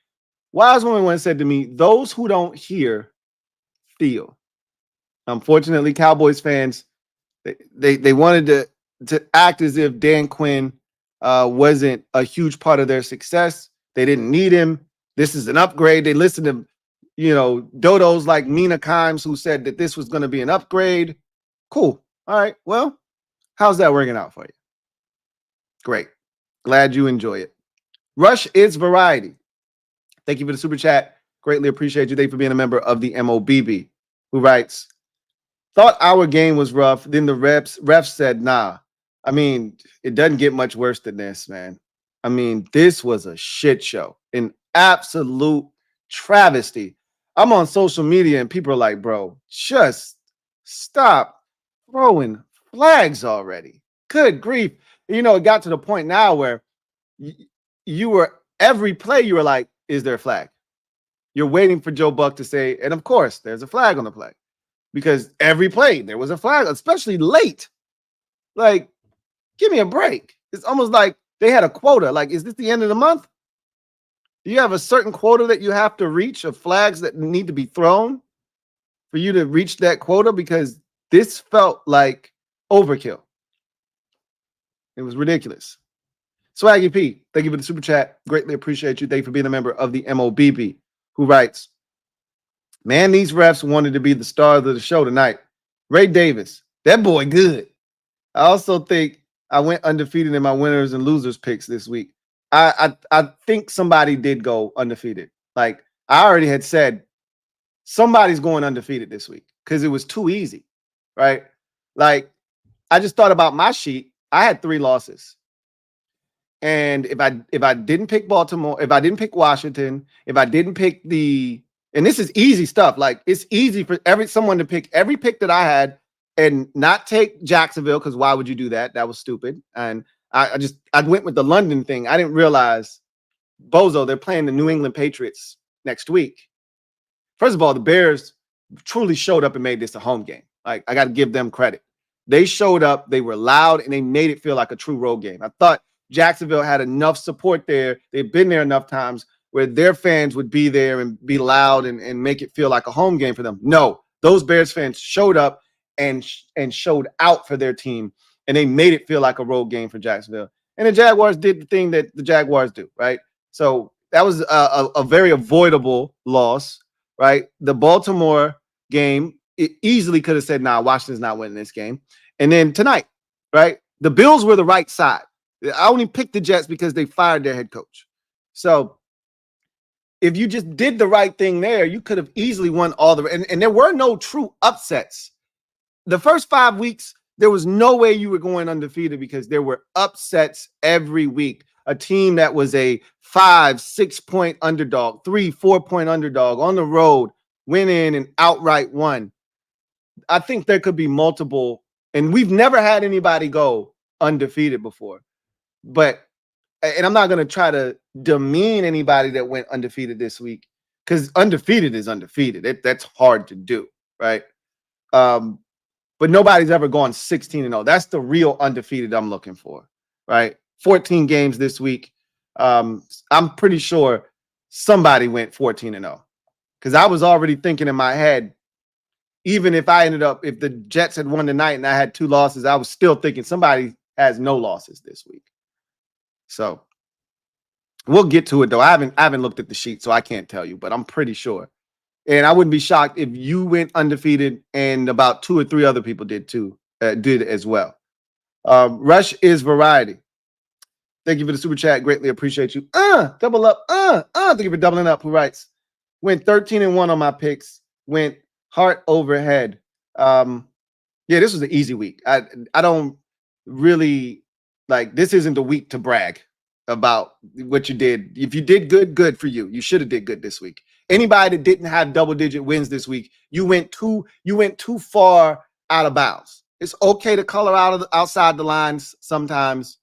Wise woman once said to me, those who don't hear, feel. Unfortunately, Cowboys fans, they wanted to act as if Dan Quinn wasn't a huge part of their success. They didn't need him. This is an upgrade. They listened to, dodos like Mina Kimes who said that this was going to be an upgrade. Cool. All right. Well, how's that working out for you? Great. Glad you enjoy it. Rush is variety. Thank you for the super chat. Greatly appreciate you. Thank you for being a member of the MOBB, who writes, thought our game was rough. Then the refs said, nah. I mean, it doesn't get much worse than this, man. I mean, this was a shit show, an absolute travesty. I'm on social media and people are like, bro, just stop throwing flags already. Good grief. It got to the point now where you were, every play, you were like, is there a flag? You're waiting for Joe Buck to say, and of course, there's a flag on the play. Because every play, there was a flag, especially late. Like, give me a break. It's almost like they had a quota. Like, is this the end of the month? Do you have a certain quota that you have to reach of flags that need to be thrown for you to reach that quota? Because this felt like overkill. It was ridiculous. Swaggy P, thank you for the super chat. Greatly appreciate you. Thank you for being a member of the MOBB, who writes, man, these refs wanted to be the stars of the show tonight. Ray Davis, that boy good. I also think I went undefeated in my winners and losers picks this week. I think somebody did go undefeated. Like, I already had said somebody's going undefeated this week because it was too easy, right? Like, I just thought about my sheet. I had 3 losses. And if I didn't pick Baltimore, if I didn't pick Washington, if I didn't pick and this is easy stuff. Like, it's easy for someone to pick every pick that I had and not take Jacksonville, because why would you do that? That was stupid. And I went with the London thing. I didn't realize, bozo, they're playing the New England Patriots next week. First of all, the Bears truly showed up and made this a home game. Like, I got to give them credit. They showed up, they were loud, and they made it feel like a true road game. I thought Jacksonville had enough support there. They've been there enough times where their fans would be there and be loud and make it feel like a home game for them. No, those Bears fans showed up and showed out for their team, and they made it feel like a road game for Jacksonville. And the Jaguars did the thing that the Jaguars do, right? So that was a very avoidable loss, right? The Baltimore game, it easily could have said, nah, Washington's not winning this game. And then tonight, right? The Bills were the right side. I only picked the Jets because they fired their head coach. So if you just did the right thing there, you could have easily won all and there were no true upsets. The first 5 weeks, there was no way you were going undefeated because there were upsets every week. A team that was a 5-6 point underdog, 3-4 point underdog on the road, went in and outright won. I think there could be multiple, and we've never had anybody go undefeated before. And I'm not going to try to demean anybody that went undefeated this week, because undefeated is undefeated. That's hard to do, right? But nobody's ever gone 16-0. That's the real undefeated I'm looking for, right? 14 games this week. I'm pretty sure somebody went 14-0, because I was already thinking in my head, even if the Jets had won tonight and I had 2 losses, I was still thinking somebody has no losses this week. So we'll get to it though. I haven't looked at the sheet, so I can't tell you, but I'm pretty sure. And I wouldn't be shocked if you went undefeated and about 2 or 3 other people did too, did as well. Rush is variety. Thank you for the super chat. Greatly appreciate you. Double up. Thank you for doubling up. Who writes? Went 13-1 on my picks. Went heart over head. Yeah, this was an easy week. I don't really like, this isn't the week to brag about what you did. If you did good for you. You should have did good this week. Anybody that didn't have double-digit wins this week, you went too far out of bounds. It's okay to color outside the lines sometimes,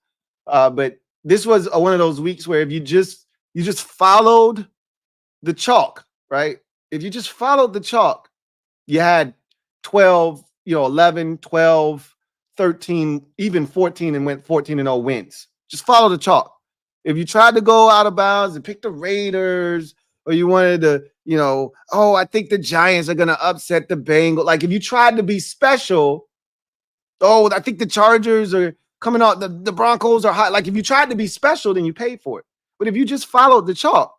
but this was one of those weeks where if you just followed the chalk, right? If you just followed the chalk, you had 12, 11, 12, 13, even 14, and went 14-0 wins. Just follow the chalk. If you tried to go out of bounds and pick the Raiders, or you wanted to, I think the Giants are going to upset the Bengals. Like if you tried to be special, I think the Chargers are coming out, the Broncos are hot. Like if you tried to be special, then you paid for it. But if you just followed the chalk,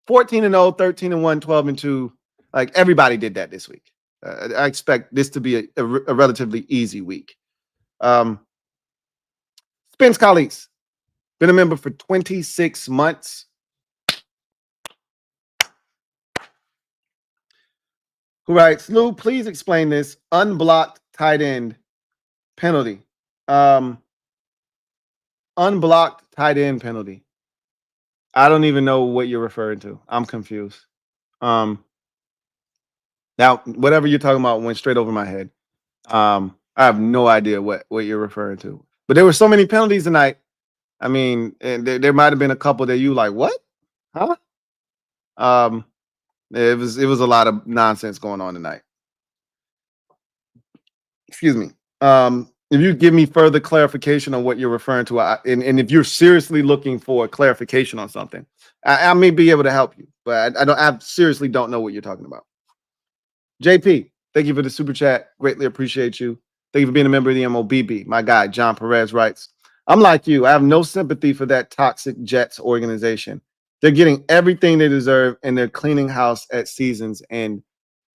14-0, 13-1, 12-2, like everybody did that this week. I expect this to be a relatively easy week. Spence Colleagues, been a member for 26 months. Who writes, Lou, please explain this unblocked tight end penalty. Unblocked tight end penalty. I don't even know what you're referring to. I'm confused. Now, whatever you're talking about went straight over my head. I have no idea what you're referring to. But there were so many penalties tonight. I mean, and there might have been a couple that you like, what? Huh? It was a lot of nonsense going on tonight. Excuse me. If you give me further clarification on what you're referring to, and if you're seriously looking for clarification on something, I may be able to help you, but I seriously don't know what you're talking about. JP, thank you for the super chat. Greatly appreciate you. Thank you for being a member of the MOBB. My guy, John Perez, writes, I'm like you. I have no sympathy for that toxic Jets organization. They're getting everything they deserve, and they're cleaning house at season's end.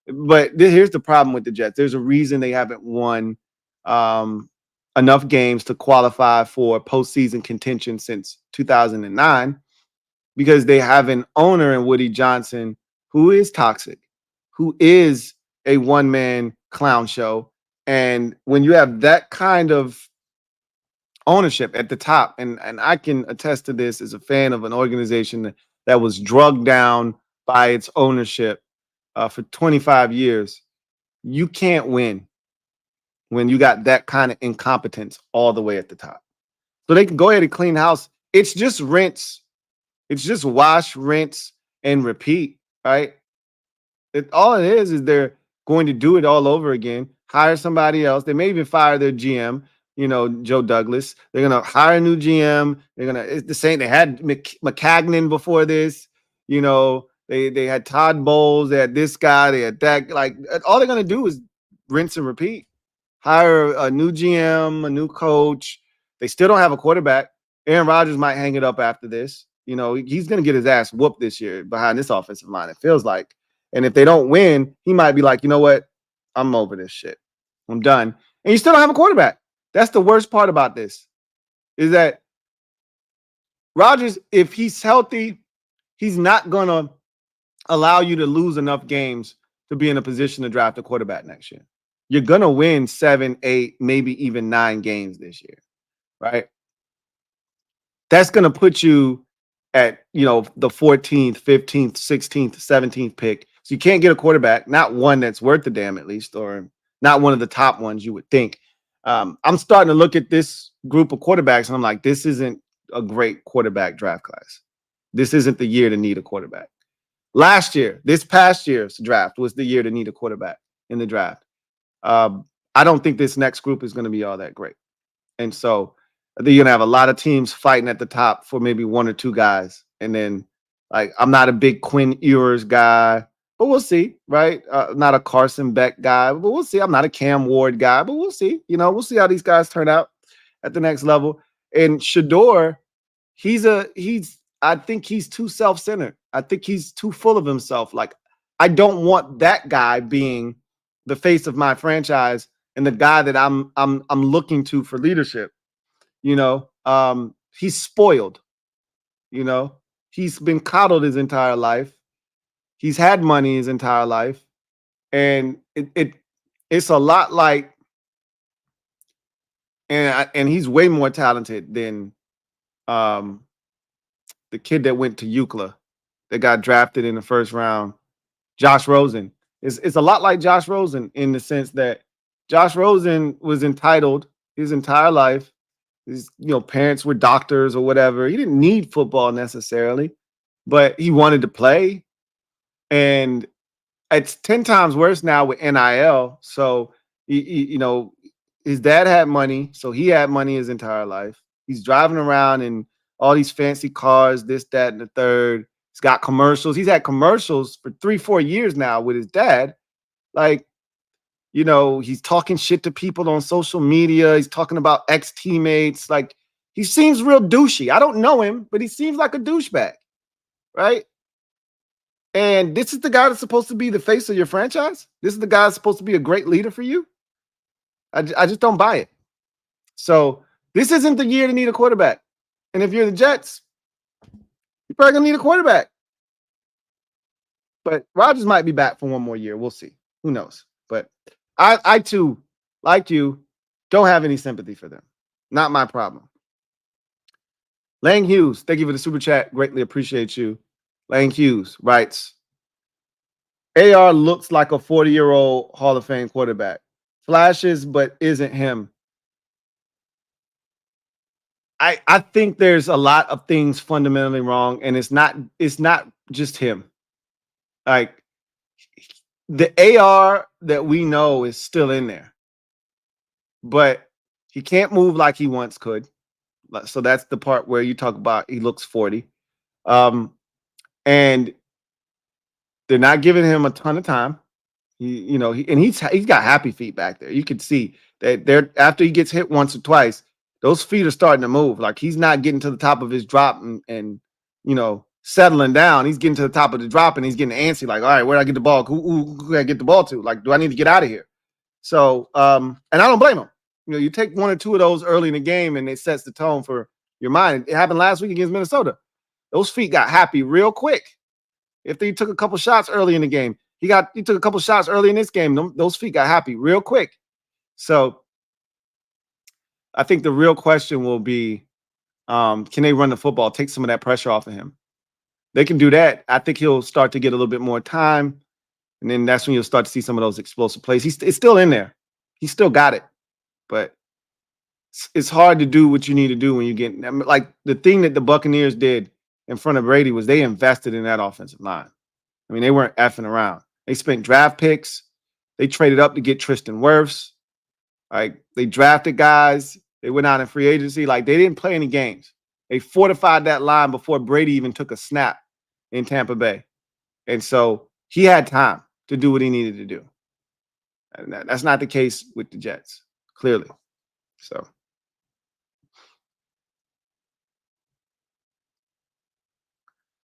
But here's the problem with the Jets. There's a reason they haven't won enough games to qualify for postseason contention since 2009, because they have an owner in Woody Johnson who is toxic, who is a one-man clown show. And when you have that kind of ownership at the top, and I can attest to this as a fan of an organization that was drugged down by its ownership for 25 years, you can't win when you got that kind of incompetence all the way at the top. So they can go ahead and clean house. It's just rinse. It's just wash, rinse, and repeat, right? All it is they're going to do it all over again, hire somebody else. They may even fire their GM, Joe Douglas. They're going to hire a new GM. It's the same. They had McCagnon before this, they had Todd Bowles. They had this guy. They had that. Like, all they're going to do is rinse and repeat. Hire a new GM, a new coach. They still don't have a quarterback. Aaron Rodgers might hang it up after this. He's going to get his ass whooped this year behind this offensive line, it feels like. And if they don't win, he might be like, you know what? I'm over this shit. I'm done. And you still don't have a quarterback. That's the worst part about this, is that Rodgers, if he's healthy, he's not going to allow you to lose enough games to be in a position to draft a quarterback next year. You're going to win 7, 8, maybe even 9 games this year, right? That's going to put you at, the 14th, 15th, 16th, 17th pick. So you can't get a quarterback, not one that's worth a damn at least, or not one of the top ones you would think. I'm starting to look at this group of quarterbacks, and I'm like, this isn't a great quarterback draft class. This isn't the year to need a quarterback. This past year's draft was the year to need a quarterback in the draft. I don't think this next group is going to be all that great. And so you're going to have a lot of teams fighting at the top for maybe 1 or 2 guys. And then, I'm not a big Quinn Ewers guy. but we'll see, right? Not a Carson Beck guy, but we'll see. I'm not a Cam Ward guy, but we'll see. We'll see how these guys turn out at the next level. And Shador, I think he's too self-centered. I think he's too full of himself. Like, I don't want that guy being the face of my franchise and the guy that I'm looking to for leadership. He's spoiled. He's been coddled his entire life. He's had money his entire life, and it's a lot like, and he's way more talented than the kid that went to UCLA that got drafted in the first round, Josh Rosen. It's a lot like Josh Rosen in the sense that Josh Rosen was entitled his entire life. His parents were doctors or whatever. He didn't need football necessarily, but he wanted to play. And it's 10 times worse now with NIL. So, his dad had money. So he had money his entire life. He's driving around in all these fancy cars, this, that, and the third. He's got commercials. He's had commercials for 3-4 years now with his dad. Like, he's talking shit to people on social media. He's talking about ex-teammates. Like, he seems real douchey. I don't know him, but he seems like a douchebag, right? And this is the guy that's supposed to be the face of your franchise? This is the guy that's supposed to be a great leader for you? I just don't buy it. So this isn't the year to need a quarterback. And if you're the Jets, you're probably going to need a quarterback. But Rodgers might be back for one more year. We'll see. Who knows? But I too, like you, don't have any sympathy for them. Not my problem. Lang Hughes, thank you for the super chat. Greatly appreciate you. Lang Hughes writes, AR looks like a 40-year-old Hall of Fame quarterback. Flashes, but isn't him. I think there's a lot of things fundamentally wrong, and it's not just him. Like, the AR that we know is still in there, but he can't move like he once could. So that's the part where you talk about he looks 40. And they're not giving him a ton of time. He's got happy feet back there. You can see that after he gets hit once or twice, those feet are starting to move. Like, he's not getting to the top of his drop and settling down. He's getting to the top of the drop and he's getting antsy. Like, all right, where do I get the ball? Who can I get the ball to? Like, do I need to get out of here? So, and I don't blame him. You take one or two of those early in the game and it sets the tone for your mind. It happened last week against Minnesota. Those feet got happy real quick. If he took a couple shots early in the game, he took a couple shots early in this game. Those feet got happy real quick. So I think the real question will be, can they run the football, take some of that pressure off of him? They can do that. I think he'll start to get a little bit more time. And then that's when you'll start to see some of those explosive plays. It's still in there. He's still got it. But it's hard to do what you need to do when you get, like, the thing that the Buccaneers did in front of Brady was they invested in that offensive line. I mean, they weren't effing around. They spent draft picks. They traded up to get Tristan Wirfs. Like, they drafted guys. They went out in free agency. Like, they didn't play any games. They fortified that line before Brady even took a snap in Tampa Bay. And so he had time to do what he needed to do. And that's not the case with the Jets, clearly. So.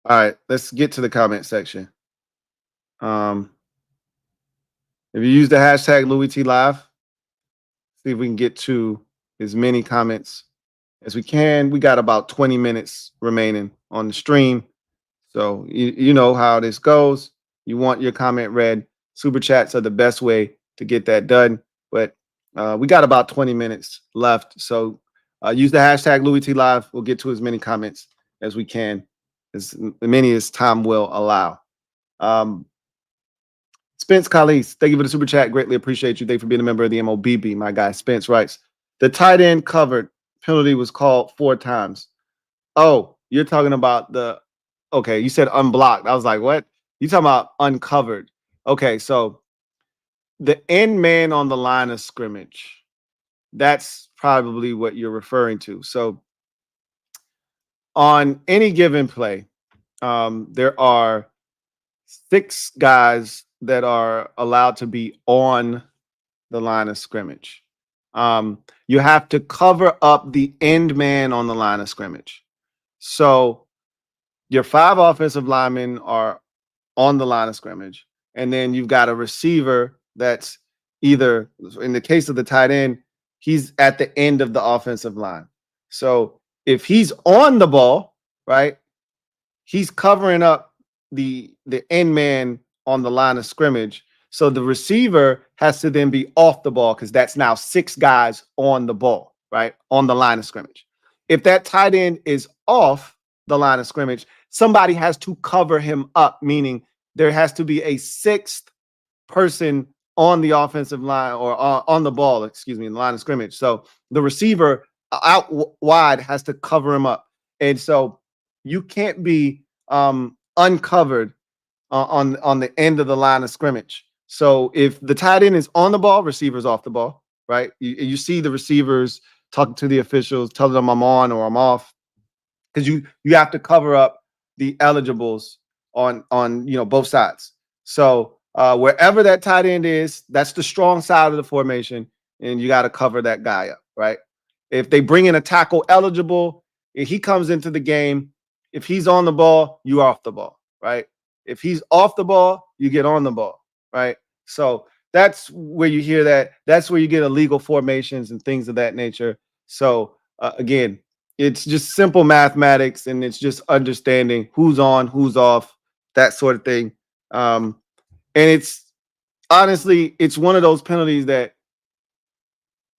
All right, let's get to the comment section. If you use the hashtag LouieTLive, see if we can get to as many comments as we can. We got about 20 minutes remaining on the stream. So you know how this goes. You want your comment read. Super chats are the best way to get that done. But we got about 20 minutes left. So use the hashtag LouieTLive. We'll get to as many comments as we can, as many as time will allow. Spence Callis, thank you for the super chat. Greatly appreciate you. Thank you for being a member of the MOBB. My guy Spence writes, the tight end covered penalty was called 4 times. Oh, you're talking about okay, you said unblocked. I was like, what? You talking about uncovered. Okay, so the end man on the line of scrimmage, that's probably what you're referring to. So on any given play, there are 6 guys that are allowed to be on the line of scrimmage. You have to cover up the end man on the line of scrimmage. So your 5 offensive linemen are on the line of scrimmage, and then you've got a receiver that's either, in the case of the tight end, he's at the end of the offensive line. So if he's on the ball, right, he's covering up the end man on the line of scrimmage. So the receiver has to then be off the ball because that's now 6 guys on the ball, right, on the line of scrimmage. If that tight end is off the line of scrimmage, somebody has to cover him up, meaning there has to be a 6th person on the offensive line or on the ball, in the line of scrimmage. So the receiver out wide has to cover him up. And so you can't be uncovered on the end of the line of scrimmage. So if the tight end is on the ball, receiver's off the ball, right? You see the receivers talking to the officials, telling them I'm on or I'm off, because you have to cover up the eligibles on both sides. So wherever that tight end is, that's the strong side of the formation, and you got to cover that guy up, right? If they bring in a tackle eligible, if he comes into the game, if he's on the ball, you off the ball, right? If he's off the ball, you get on the ball, right? So that's where you hear that. That's where you get illegal formations and things of that nature. So again, it's just simple mathematics, and it's just understanding who's on, who's off, that sort of thing. And it's honestly, it's one of those penalties that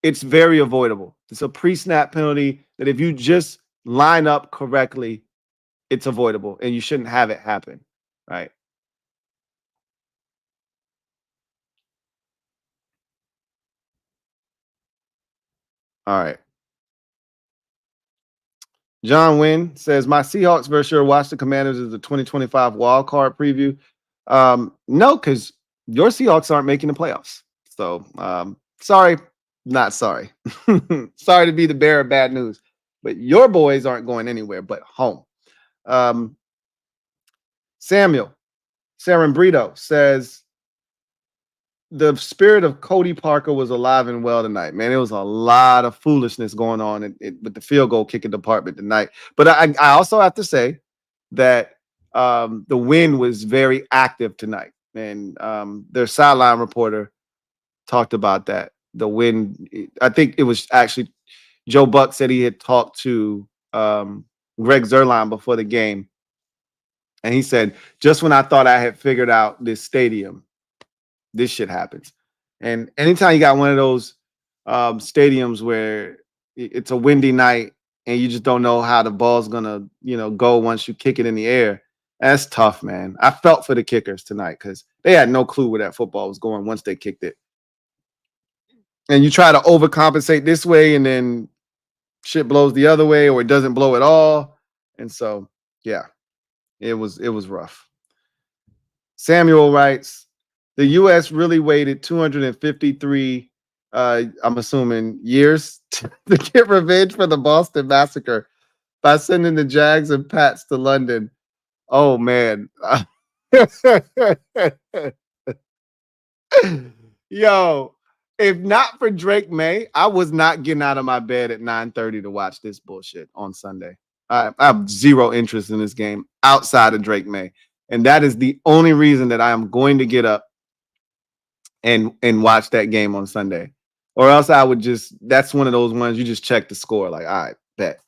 it's very avoidable. It's a pre-snap penalty that if you just line up correctly, it's avoidable, and you shouldn't have it happen, right? All right. John Wynn says, my Seahawks versus your Washington Commanders is the 2025 wild card preview. No, because your Seahawks aren't making the playoffs. So sorry, not sorry. Sorry to be the bearer of bad news, but your boys aren't going anywhere but home. Samuel Sarambrito says, the spirit of Cody Parker was alive and well tonight, man. It was a lot of foolishness going on with the field goal kicking department tonight. But I also have to say that the win was very active tonight. And their sideline reporter talked about that. The win, I think it was actually Joe Buck said he had talked to Greg Zuerlein before the game. And he said, just when I thought I had figured out this stadium, this shit happens. And anytime you got one of those stadiums where it's a windy night and you just don't know how the ball's gonna, go once you kick it in the air, that's tough, man. I felt for the kickers tonight because they had no clue where that football was going once they kicked it. And you try to overcompensate this way, and then shit blows the other way, or it doesn't blow at all. And so, yeah, it was rough. Samuel writes, the U.S. really waited 253, I'm assuming, years to get revenge for the Boston Massacre by sending the Jags and Pats to London. Oh, man. Yo, if not for Drake May, I was not getting out of my bed at 9:30 to watch this bullshit on Sunday. I have zero interest in this game outside of Drake May. And that is the only reason that I am going to get up and watch that game on Sunday, or else I would that's one of those ones you just check the score. Like, all right, bet.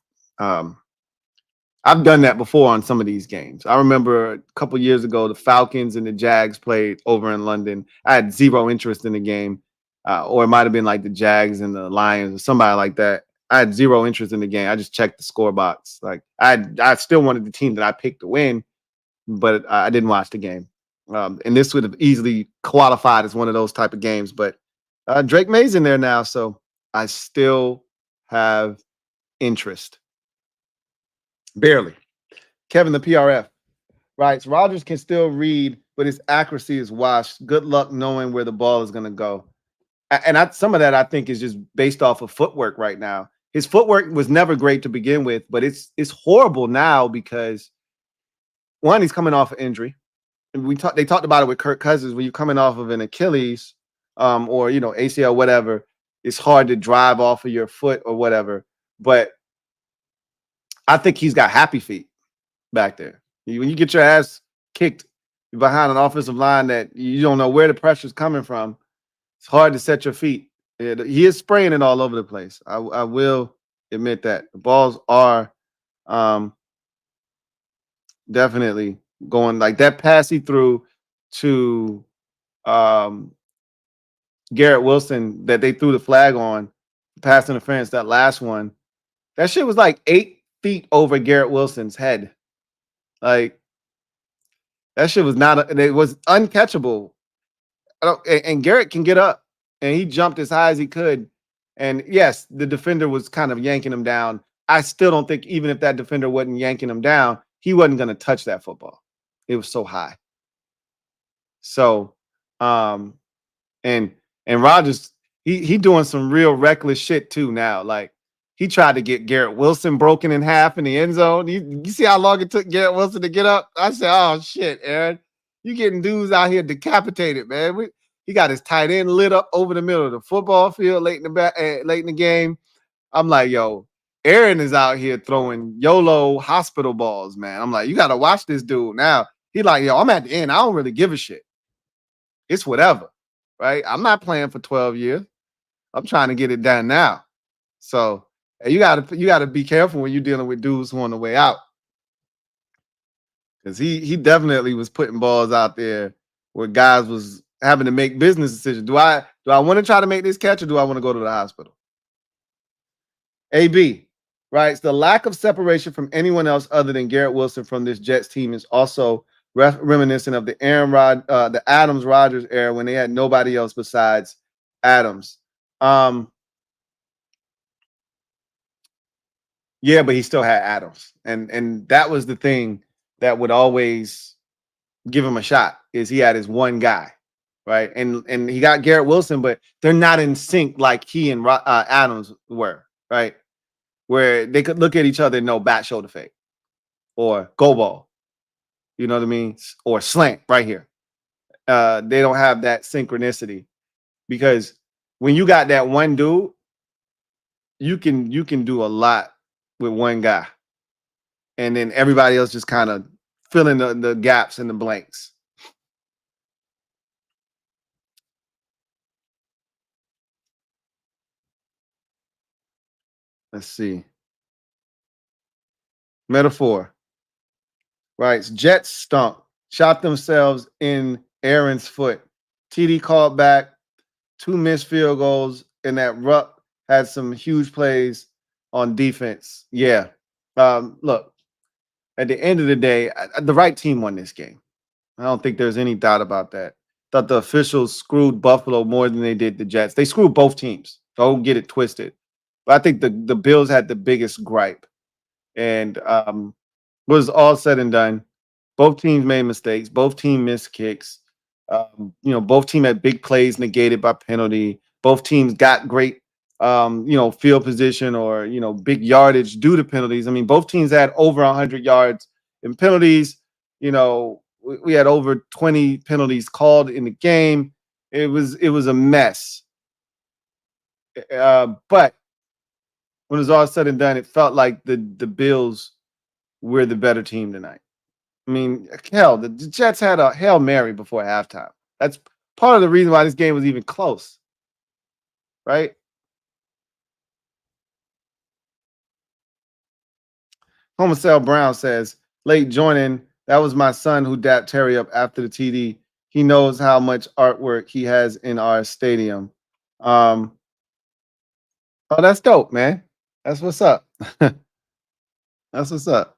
I've done that before on some of these games. I remember a couple years ago, the Falcons and the Jags played over in London. I had zero interest in the game, or it might've been like the Jags and the Lions or somebody like that. I had zero interest in the game. I just checked the score box. Like I still wanted the team that I picked to win, but I didn't watch the game. And this would have easily qualified as one of those type of games, but Drake May's in there now, so I still have interest. Barely. Kevin, the PRF, writes, Rodgers can still read, but his accuracy is washed. Good luck knowing where the ball is going to go. And some of that, I think, is just based off of footwork right now. His footwork was never great to begin with, but it's horrible now because, one, he's coming off an injury. they talked about it with Kirk Cousins. When you're coming off of an Achilles, or ACL, whatever, it's hard to drive off of your foot or whatever. But I think he's got happy feet back there. When you get your ass kicked behind an offensive line that you don't know where the pressure's coming from, it's hard to set your feet. He is spraying it all over the place. I will admit that. The balls are definitely going like that pass he threw to Garrett Wilson that they threw the flag on, pass interference, that last one. That shit was like 8 feet over Garrett Wilson's head. Like, that shit was it was uncatchable. And Garrett can get up, and he jumped as high as he could. And yes, the defender was kind of yanking him down. I still don't think, even if that defender wasn't yanking him down, he wasn't going to touch that football. It was so high. So, and Rodgers, he doing some real reckless shit too now. Like, he tried to get Garrett Wilson broken in half in the end zone. You see how long it took Garrett Wilson to get up? I said, oh shit, Aaron, you getting dudes out here decapitated, man. He got his tight end lit up over the middle of the football field late in the game. I'm like, yo, Aaron is out here throwing YOLO hospital balls, man. I'm like, you got to watch this dude now. He like, yo, I'm at the end. I don't really give a shit. It's whatever, right? I'm not playing for 12 years. I'm trying to get it done now. So you gotta be careful when you're dealing with dudes who on the way out, because he definitely was putting balls out there where guys was having to make business decisions. Do I want to try to make this catch, or do I want to go to the hospital? AB writes, the lack of separation from anyone else other than Garrett Wilson from this Jets team is also reminiscent of the the Adams Rodgers era when they had nobody else besides Adams. Yeah, but he still had Adams, and that was the thing that would always give him a shot, is he had his one guy, right? And he got Garrett Wilson, but they're not in sync like he and Adams were, right? Where they could look at each other and know bat shoulder fake or go ball, you know what I mean, or slant right here. They don't have that synchronicity, because when you got that one dude, you can do a lot with one guy, and then everybody else just kind of filling the gaps and the blanks. Let's see. Metaphor writes, Jets stunk, shot themselves in Aaron's foot. TD called back, 2 missed field goals, and that Rupp had some huge plays on defense. Yeah. Look, at the end of the day, the right team won this game. I don't think there's any doubt about that. Thought the officials screwed Buffalo more than they did the Jets. They screwed both teams. Don't get it twisted. But I think the Bills had the biggest gripe. And was all said and done, both teams made mistakes. Both teams missed kicks. Both teams had big plays negated by penalty. Both teams got great field position or big yardage due to penalties. I mean, both teams had over 100 yards in penalties. We had over 20 penalties called in the game. It was a mess. But when it was all said and done, it felt like the Bills were the better team tonight. I mean, hell, the Jets had a Hail Mary before halftime. That's part of the reason why this game was even close, right? Homicell Brown says, late joining, that was my son who dapped Terry up after the TD. He knows how much artwork he has in our stadium. Oh, that's dope, man. That's what's up. That's what's up.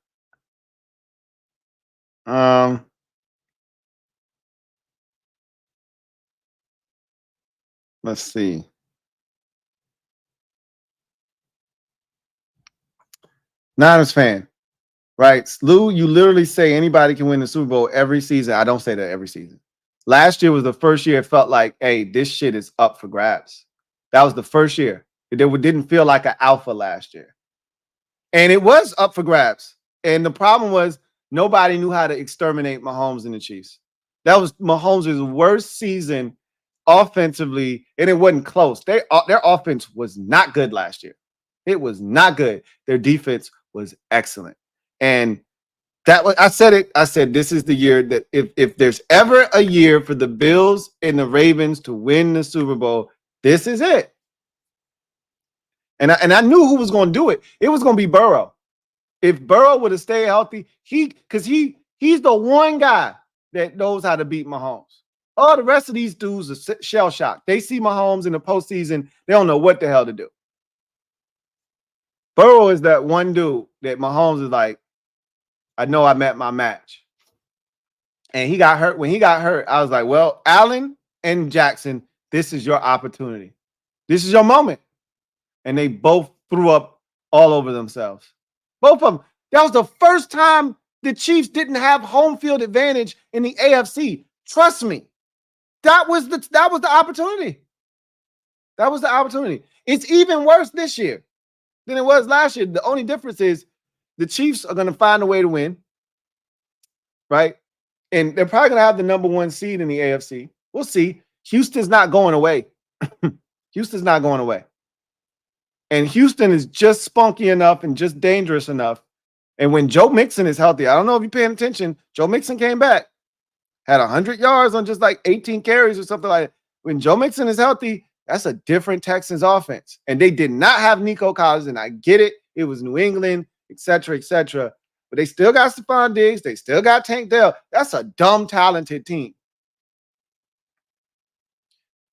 Let's see. Niners fan writes, Lou, you literally say anybody can win the Super Bowl every season. I don't say that every season. Last year was the first year it felt like, hey, this shit is up for grabs. That was the first year. It didn't feel like an alpha last year. And it was up for grabs. And the problem was nobody knew how to exterminate Mahomes and the Chiefs. That was Mahomes' worst season offensively, and it wasn't close. Their offense was not good last year. It was not good. Their defense was excellent. And that was, I said it. I said this is the year that if there's ever a year for the Bills and the Ravens to win the Super Bowl, this is it. And I knew who was going to do it. It was going to be Burrow. If Burrow would have stayed healthy, he's the one guy that knows how to beat Mahomes. All the rest of these dudes are shell shocked. They see Mahomes in the postseason, they don't know what the hell to do. Burrow is that one dude that Mahomes is like, I know I met my match. And he got hurt. When he got hurt, I was like, well, Allen and Jackson, this is your opportunity. This is your moment. And they both threw up all over themselves. Both of them. That was the first time the Chiefs didn't have home field advantage in the AFC. Trust me. That was the opportunity. That was the opportunity. It's even worse this year than it was last year. The only difference is the Chiefs are going to find a way to win, right? And they're probably going to have the number one seed in the AFC. We'll see. Houston's not going away. Houston's not going away. And Houston is just spunky enough and just dangerous enough. And when Joe Mixon is healthy, I don't know if you're paying attention, Joe Mixon came back, had 100 yards on just like 18 carries or something like that. When Joe Mixon is healthy, that's a different Texans offense. And they did not have Nico Collins, and I get it. It was New England, et cetera, et cetera. But they still got Stephon Diggs. They still got Tank Dell. That's a dumb, talented team.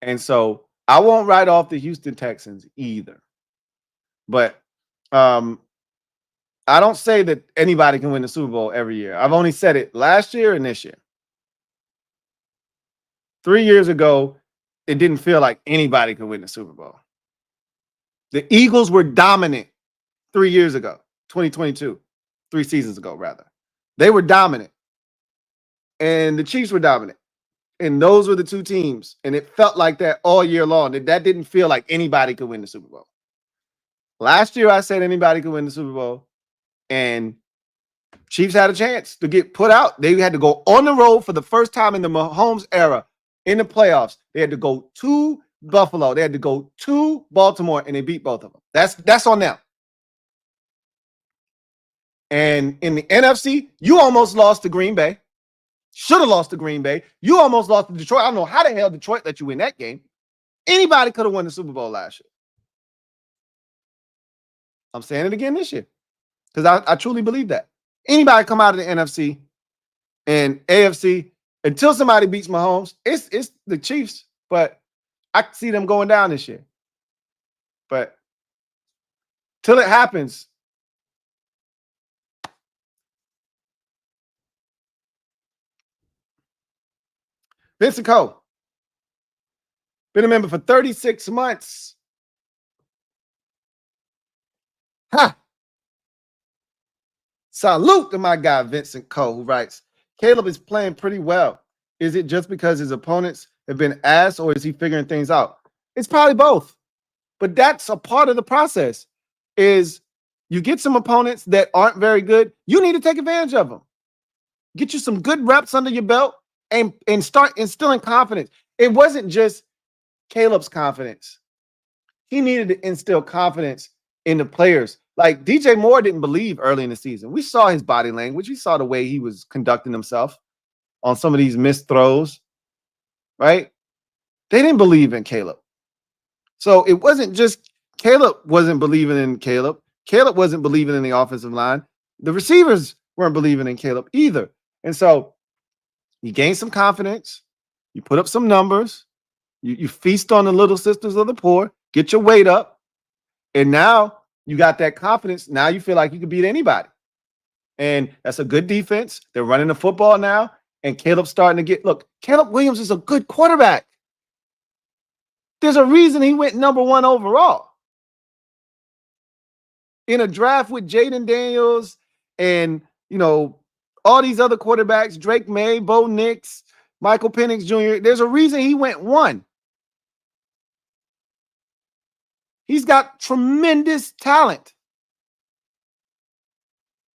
And so I won't write off the Houston Texans either. But I don't say that anybody can win the Super Bowl every year. I've only said it last year and this year. 3 years ago, it didn't feel like anybody could win the Super Bowl. The Eagles were dominant 3 years ago, 2022, 3 seasons ago, rather. They were dominant. And the Chiefs were dominant. And those were the two teams. And it felt like that all year long. That didn't feel like anybody could win the Super Bowl. Last year, I said anybody could win the Super Bowl. And Chiefs had a chance to get put out. They had to go on the road for the first time in the Mahomes era in the playoffs. They had to go to Buffalo. They had to go to Baltimore, and they beat both of them. That's on them. And in the NFC, you almost lost to Green Bay. Should have lost to Green Bay. You almost lost to Detroit. I don't know how the hell Detroit let you win that game. Anybody could have won the Super Bowl last year. I'm saying it again this year because I truly believe that. Anybody come out of the NFC and AFC, until somebody beats Mahomes, it's the Chiefs, but I see them going down this year. But till it happens, Vincent Coe, been a member for 36 months. Ha! Salute to my guy, Vincent Coe, who writes, Caleb is playing pretty well. Is it just because his opponents have been ass, or is he figuring things out? It's probably both. But that's a part of the process, is you get some opponents that aren't very good. You need to take advantage of them. Get you some good reps under your belt and start instilling confidence. It wasn't just Caleb's confidence. He needed to instill confidence in the players. Like DJ Moore didn't believe early in the season. We saw his body language. We saw the way he was conducting himself on some of these missed throws, right? They didn't believe in Caleb. So it wasn't just Caleb wasn't believing in Caleb. Caleb wasn't believing in the offensive line. The receivers weren't believing in Caleb either. And so you gain some confidence. You put up some numbers. You feast on the little sisters of the poor. Get your weight up. And now you got that confidence. Now you feel like you can beat anybody. And that's a good defense. They're running the football now. And Caleb's starting to get, look, Caleb Williams is a good quarterback. There's a reason he went number 1 overall. In a draft with Jaden Daniels and, all these other quarterbacks, Drake May, Bo Nix, Michael Penix Jr., there's a reason he went 1. He's got tremendous talent.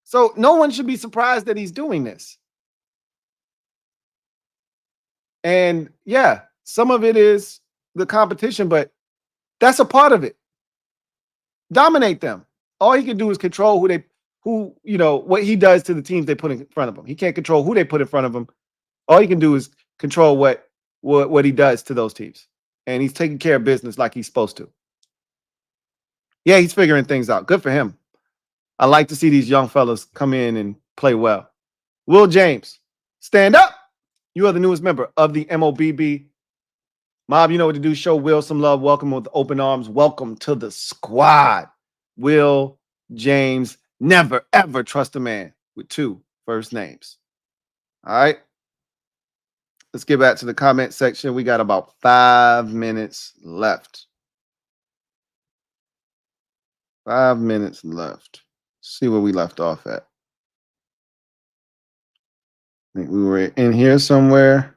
So no one should be surprised that he's doing this. And yeah, some of it is the competition, but that's a part of it. Dominate them. All he can do is control what he does to the teams they put in front of him. He can't control who they put in front of him. All he can do is control what he does to those teams. And he's taking care of business like he's supposed to. Yeah, he's figuring things out. Good for him. I like to see these young fellas come in and play well. Will James, stand up. You are the newest member of the MOBB. Mob, you know what to do. Show Will some love. Welcome with open arms. Welcome to the squad. Will James, never, ever trust a man with two first names. All right. Let's get back to the comment section. We got about 5 minutes left. 5 minutes left. See where we left off at. I think we were in here somewhere.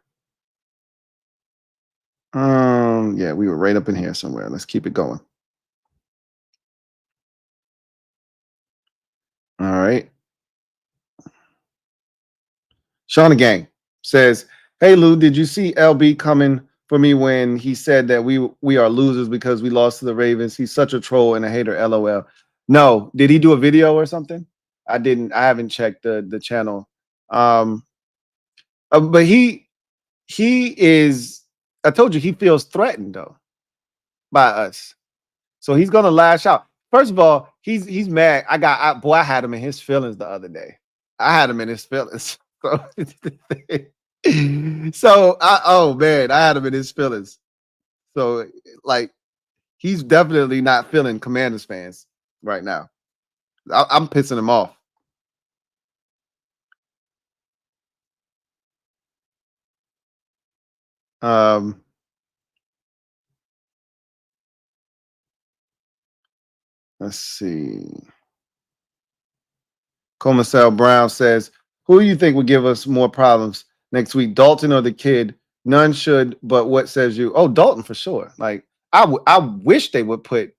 Yeah, we were right up in here somewhere. Let's keep it going. All right. Shauna Gang says, "Hey Lou, did you see LB coming for me when he said that we are losers because we lost to the Ravens? He's such a troll and a hater. LOL." No, did he do a video or something? I didn't. I haven't checked the channel. But he is. I told you he feels threatened though by us, so he's gonna lash out. First of all, he's mad. I had him in his feelings the other day. I had him in his feelings. Oh man, I had him in his feelings. So like, he's definitely not feeling Commanders fans right now. I'm pissing him off. Let's see. Comasel Brown says, "Who do you think would give us more problems next week, Dalton or the kid? None should, but what says you?" Oh, Dalton for sure. Like I wish they would put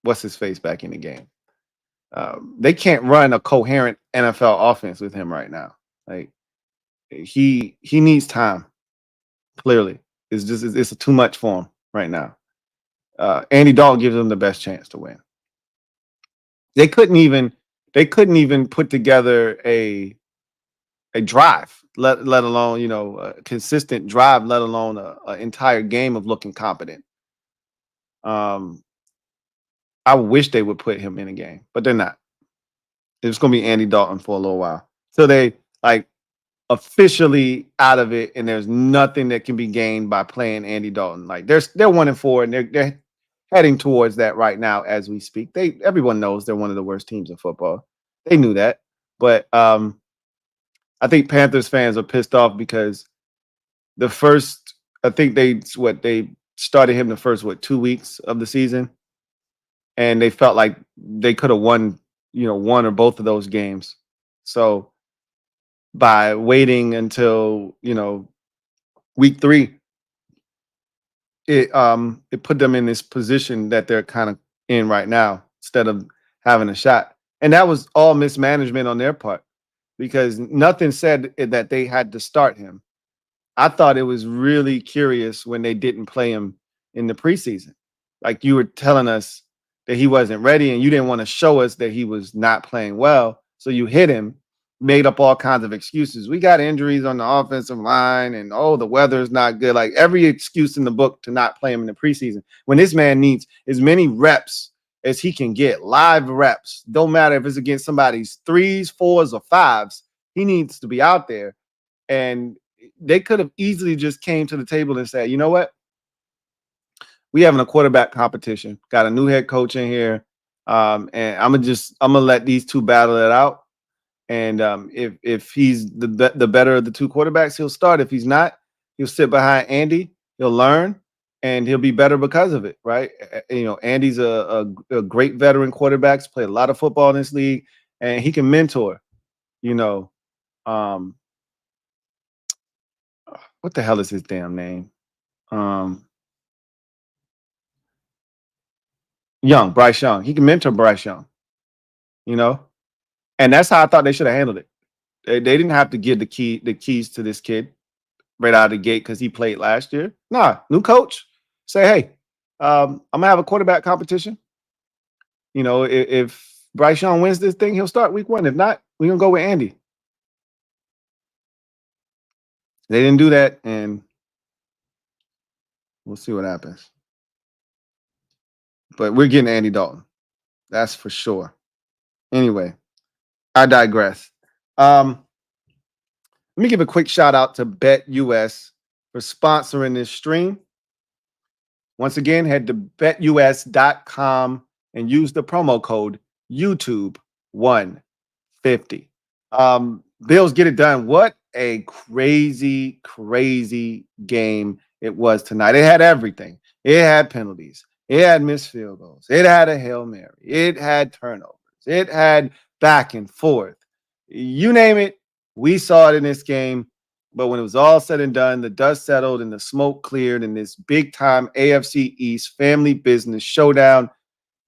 what's his face back in the game. They can't run a coherent NFL offense with him right now. Like he needs time. Clearly, it's too much for him right now. Andy Dalton gives them the best chance to win. They couldn't even put together a drive, let alone a consistent drive, let alone an entire game of looking competent. I wish they would put him in a game, but they're not. It's going to be Andy Dalton for a little while. So they officially out of it, and there's nothing that can be gained by playing Andy Dalton. Like they're 1-4, and they're heading towards that right now as we speak. Everyone knows they're one of the worst teams in football. They knew that, but I think Panthers fans are pissed off because I think they started him the first 2 weeks of the season, and they felt like they could have won one or both of those games. So by waiting until week 3, it put them in this position that they're kind of in right now instead of having a shot. And that was all mismanagement on their part because nothing said that they had to start him. I thought it was really curious when they didn't play him in the preseason. Like you were telling us that he wasn't ready and you didn't want to show us that he was not playing well. So you hit him, made up all kinds of excuses. We got injuries on the offensive line and the weather's not good. Like every excuse in the book to not play him in the preseason when this man needs as many reps as he can get, live reps. Don't matter if it's against somebody's 3s, 4s, or 5s. He needs to be out there. And they could have easily just came to the table and said, you know what? We having a quarterback competition. Got a new head coach in here. And I'm gonna let these two battle it out. And if he's the better of the two quarterbacks, he'll start. If he's not, he'll sit behind Andy. He'll learn, and he'll be better because of it, right? Andy's a great veteran quarterback. He's played a lot of football in this league, and he can mentor. What the hell is his damn name? Bryce Young. He can mentor Bryce Young. And that's how I thought they should have handled it. They didn't have to give the keys to this kid right out of the gate because he played last year. Nah, new coach. Say, hey, I'm gonna have a quarterback competition. You know, if Bryce Young wins this thing, he'll start week 1. If not, we're gonna go with Andy. They didn't do that, and we'll see what happens. But we're getting Andy Dalton. That's for sure. Anyway, I digress. Let me give a quick shout out to BetUS for sponsoring this stream. Once again, head to betus.com and use the promo code YouTube150. Bills get it done. What a crazy, crazy game it was tonight. It had everything. It had penalties. It had missed field goals. It had a Hail Mary. It had turnovers. It had back and forth. You name it, we saw it in this game. But when it was all said and done, the dust settled and the smoke cleared in this big-time AFC East Family Business showdown.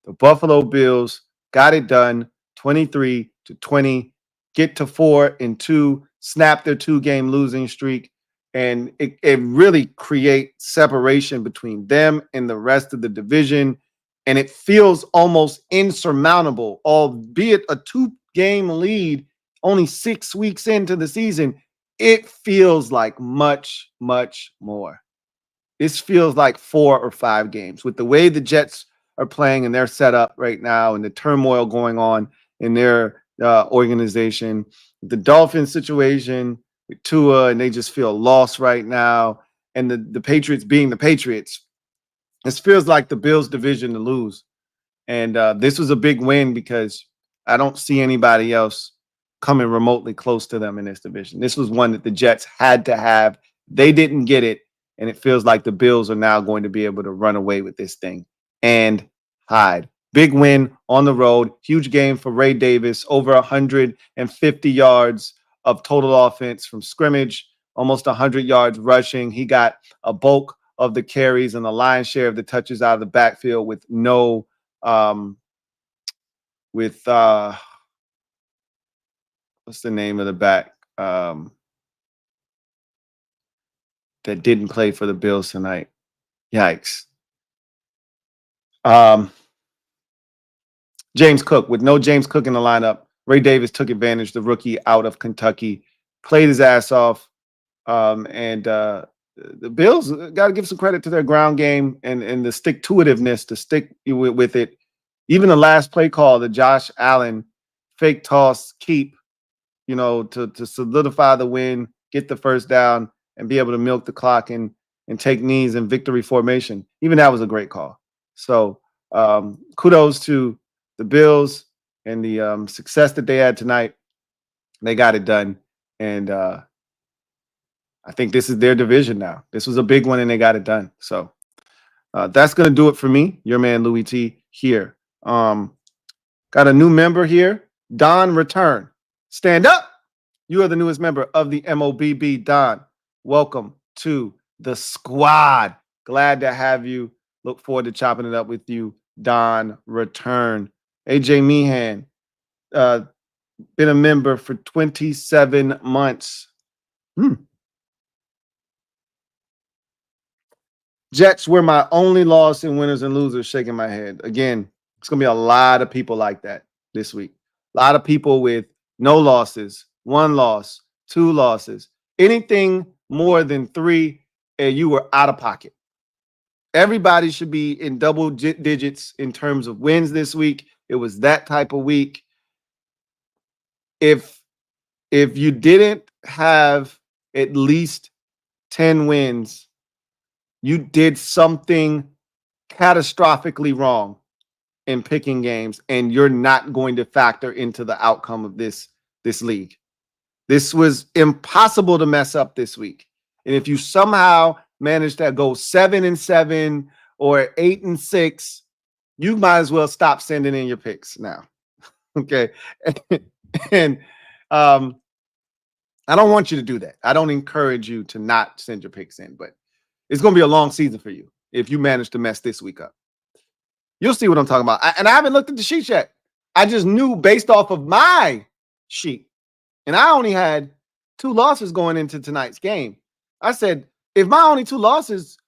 The Buffalo Bills got it done, 23-20, get to 4-2, snap their 2-game losing streak, and it really creates separation between them and the rest of the division. And it feels almost insurmountable, albeit a 2-game lead only 6 weeks into the season. It feels like much, much more. This feels like 4 or 5 games with the way the Jets are playing and their setup right now and the turmoil going on in their organization. The Dolphins situation with Tua, and they just feel lost right now. And the Patriots being the Patriots. This feels like the Bills division to lose. And this was a big win because I don't see anybody else coming remotely close to them in this division. This was one that the Jets had to have. They didn't get it, and it feels like the Bills are now going to be able to run away with this thing and hide. Big win on the road. Huge game for Ray Davis. Over 150 yards of total offense from scrimmage, almost 100 yards rushing. He got a bulk of the carries and the lion's share of the touches out of the backfield with no what's the name of the back that didn't play for the Bills tonight? Yikes. James Cook. With no James Cook in the lineup, Ray Davis took advantage, the rookie out of Kentucky, played his ass off. And the Bills got to give some credit to their ground game and the stick-to-itiveness to stick with it. Even the last play call, the Josh Allen fake toss keep, you know, to solidify the win, get the first down, and be able to milk the clock and take knees in victory formation. Even that was a great call. So kudos to the Bills and the success that they had tonight. They got it done. And I think this is their division now. This was a big one, and they got it done. So that's going to do it for me, your man Louie T here. Got a new member here, Don Return. Stand up. You are the newest member of the MOBB. Don, welcome to the squad. Glad to have you. Look forward to chopping it up with you, Don Return. AJ Meehan, been a member for 27 months. Jets were my only loss in winners and losers, shaking my head. Again, it's going to be a lot of people like that this week. A lot of people with no losses, 1 loss, 2 losses. Anything more than 3, and you were out of pocket. Everybody should be in double digits in terms of wins this week. It was that type of week. If you didn't have at least 10 wins, you did something catastrophically wrong in picking games, and you're not going to factor into the outcome of this league. This was impossible to mess up this week. And if you somehow manage to go 7-7 or 8-6, you might as well stop sending in your picks now. Okay. And I don't want you to do that. I don't encourage you to not send your picks in, but it's going to be a long season for you if you manage to mess this week up. You'll see what I'm talking about. And I haven't looked at the sheet yet. I just knew based off of my sheet. And I only had 2 losses going into tonight's game. I said, if my only 2 losses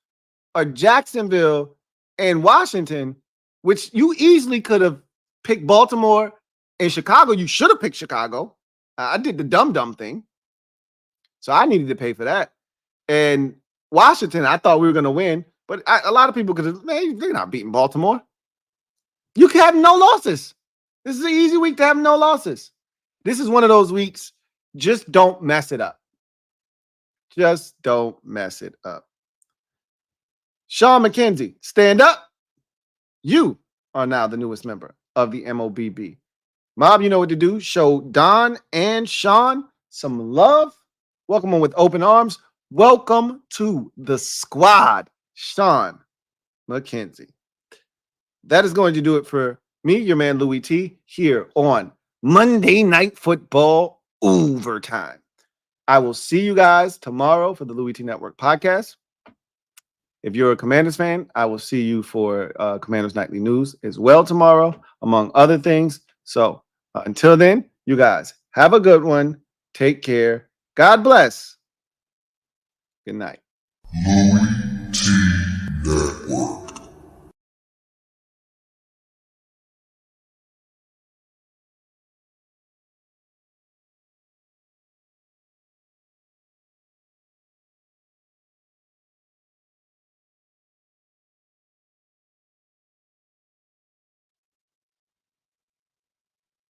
are Jacksonville and Washington, which you easily could have picked Baltimore and Chicago. You should have picked Chicago. I did the dumb thing. So I needed to pay for that. And Washington, I thought we were going to win. But a lot of people could have, man, they're not beating Baltimore. You can have no losses. This is an easy week to have no losses. This is one of those weeks. Just don't mess it up. Just don't mess it up. Sean McKenzie, stand up. You are now the newest member of the MOBB. Mob, you know what to do. Show Don and Sean some love. Welcome on with open arms. Welcome to the squad, Sean McKenzie. That is going to do it for me, your man Louie T, here on Monday Night Football Overtime. I will see you guys tomorrow for the Louie T Network podcast. If you're a Commanders fan, I will see you for Commanders Nightly News as well tomorrow, among other things. So until then, you guys have a good one. Take care. God bless. Good night.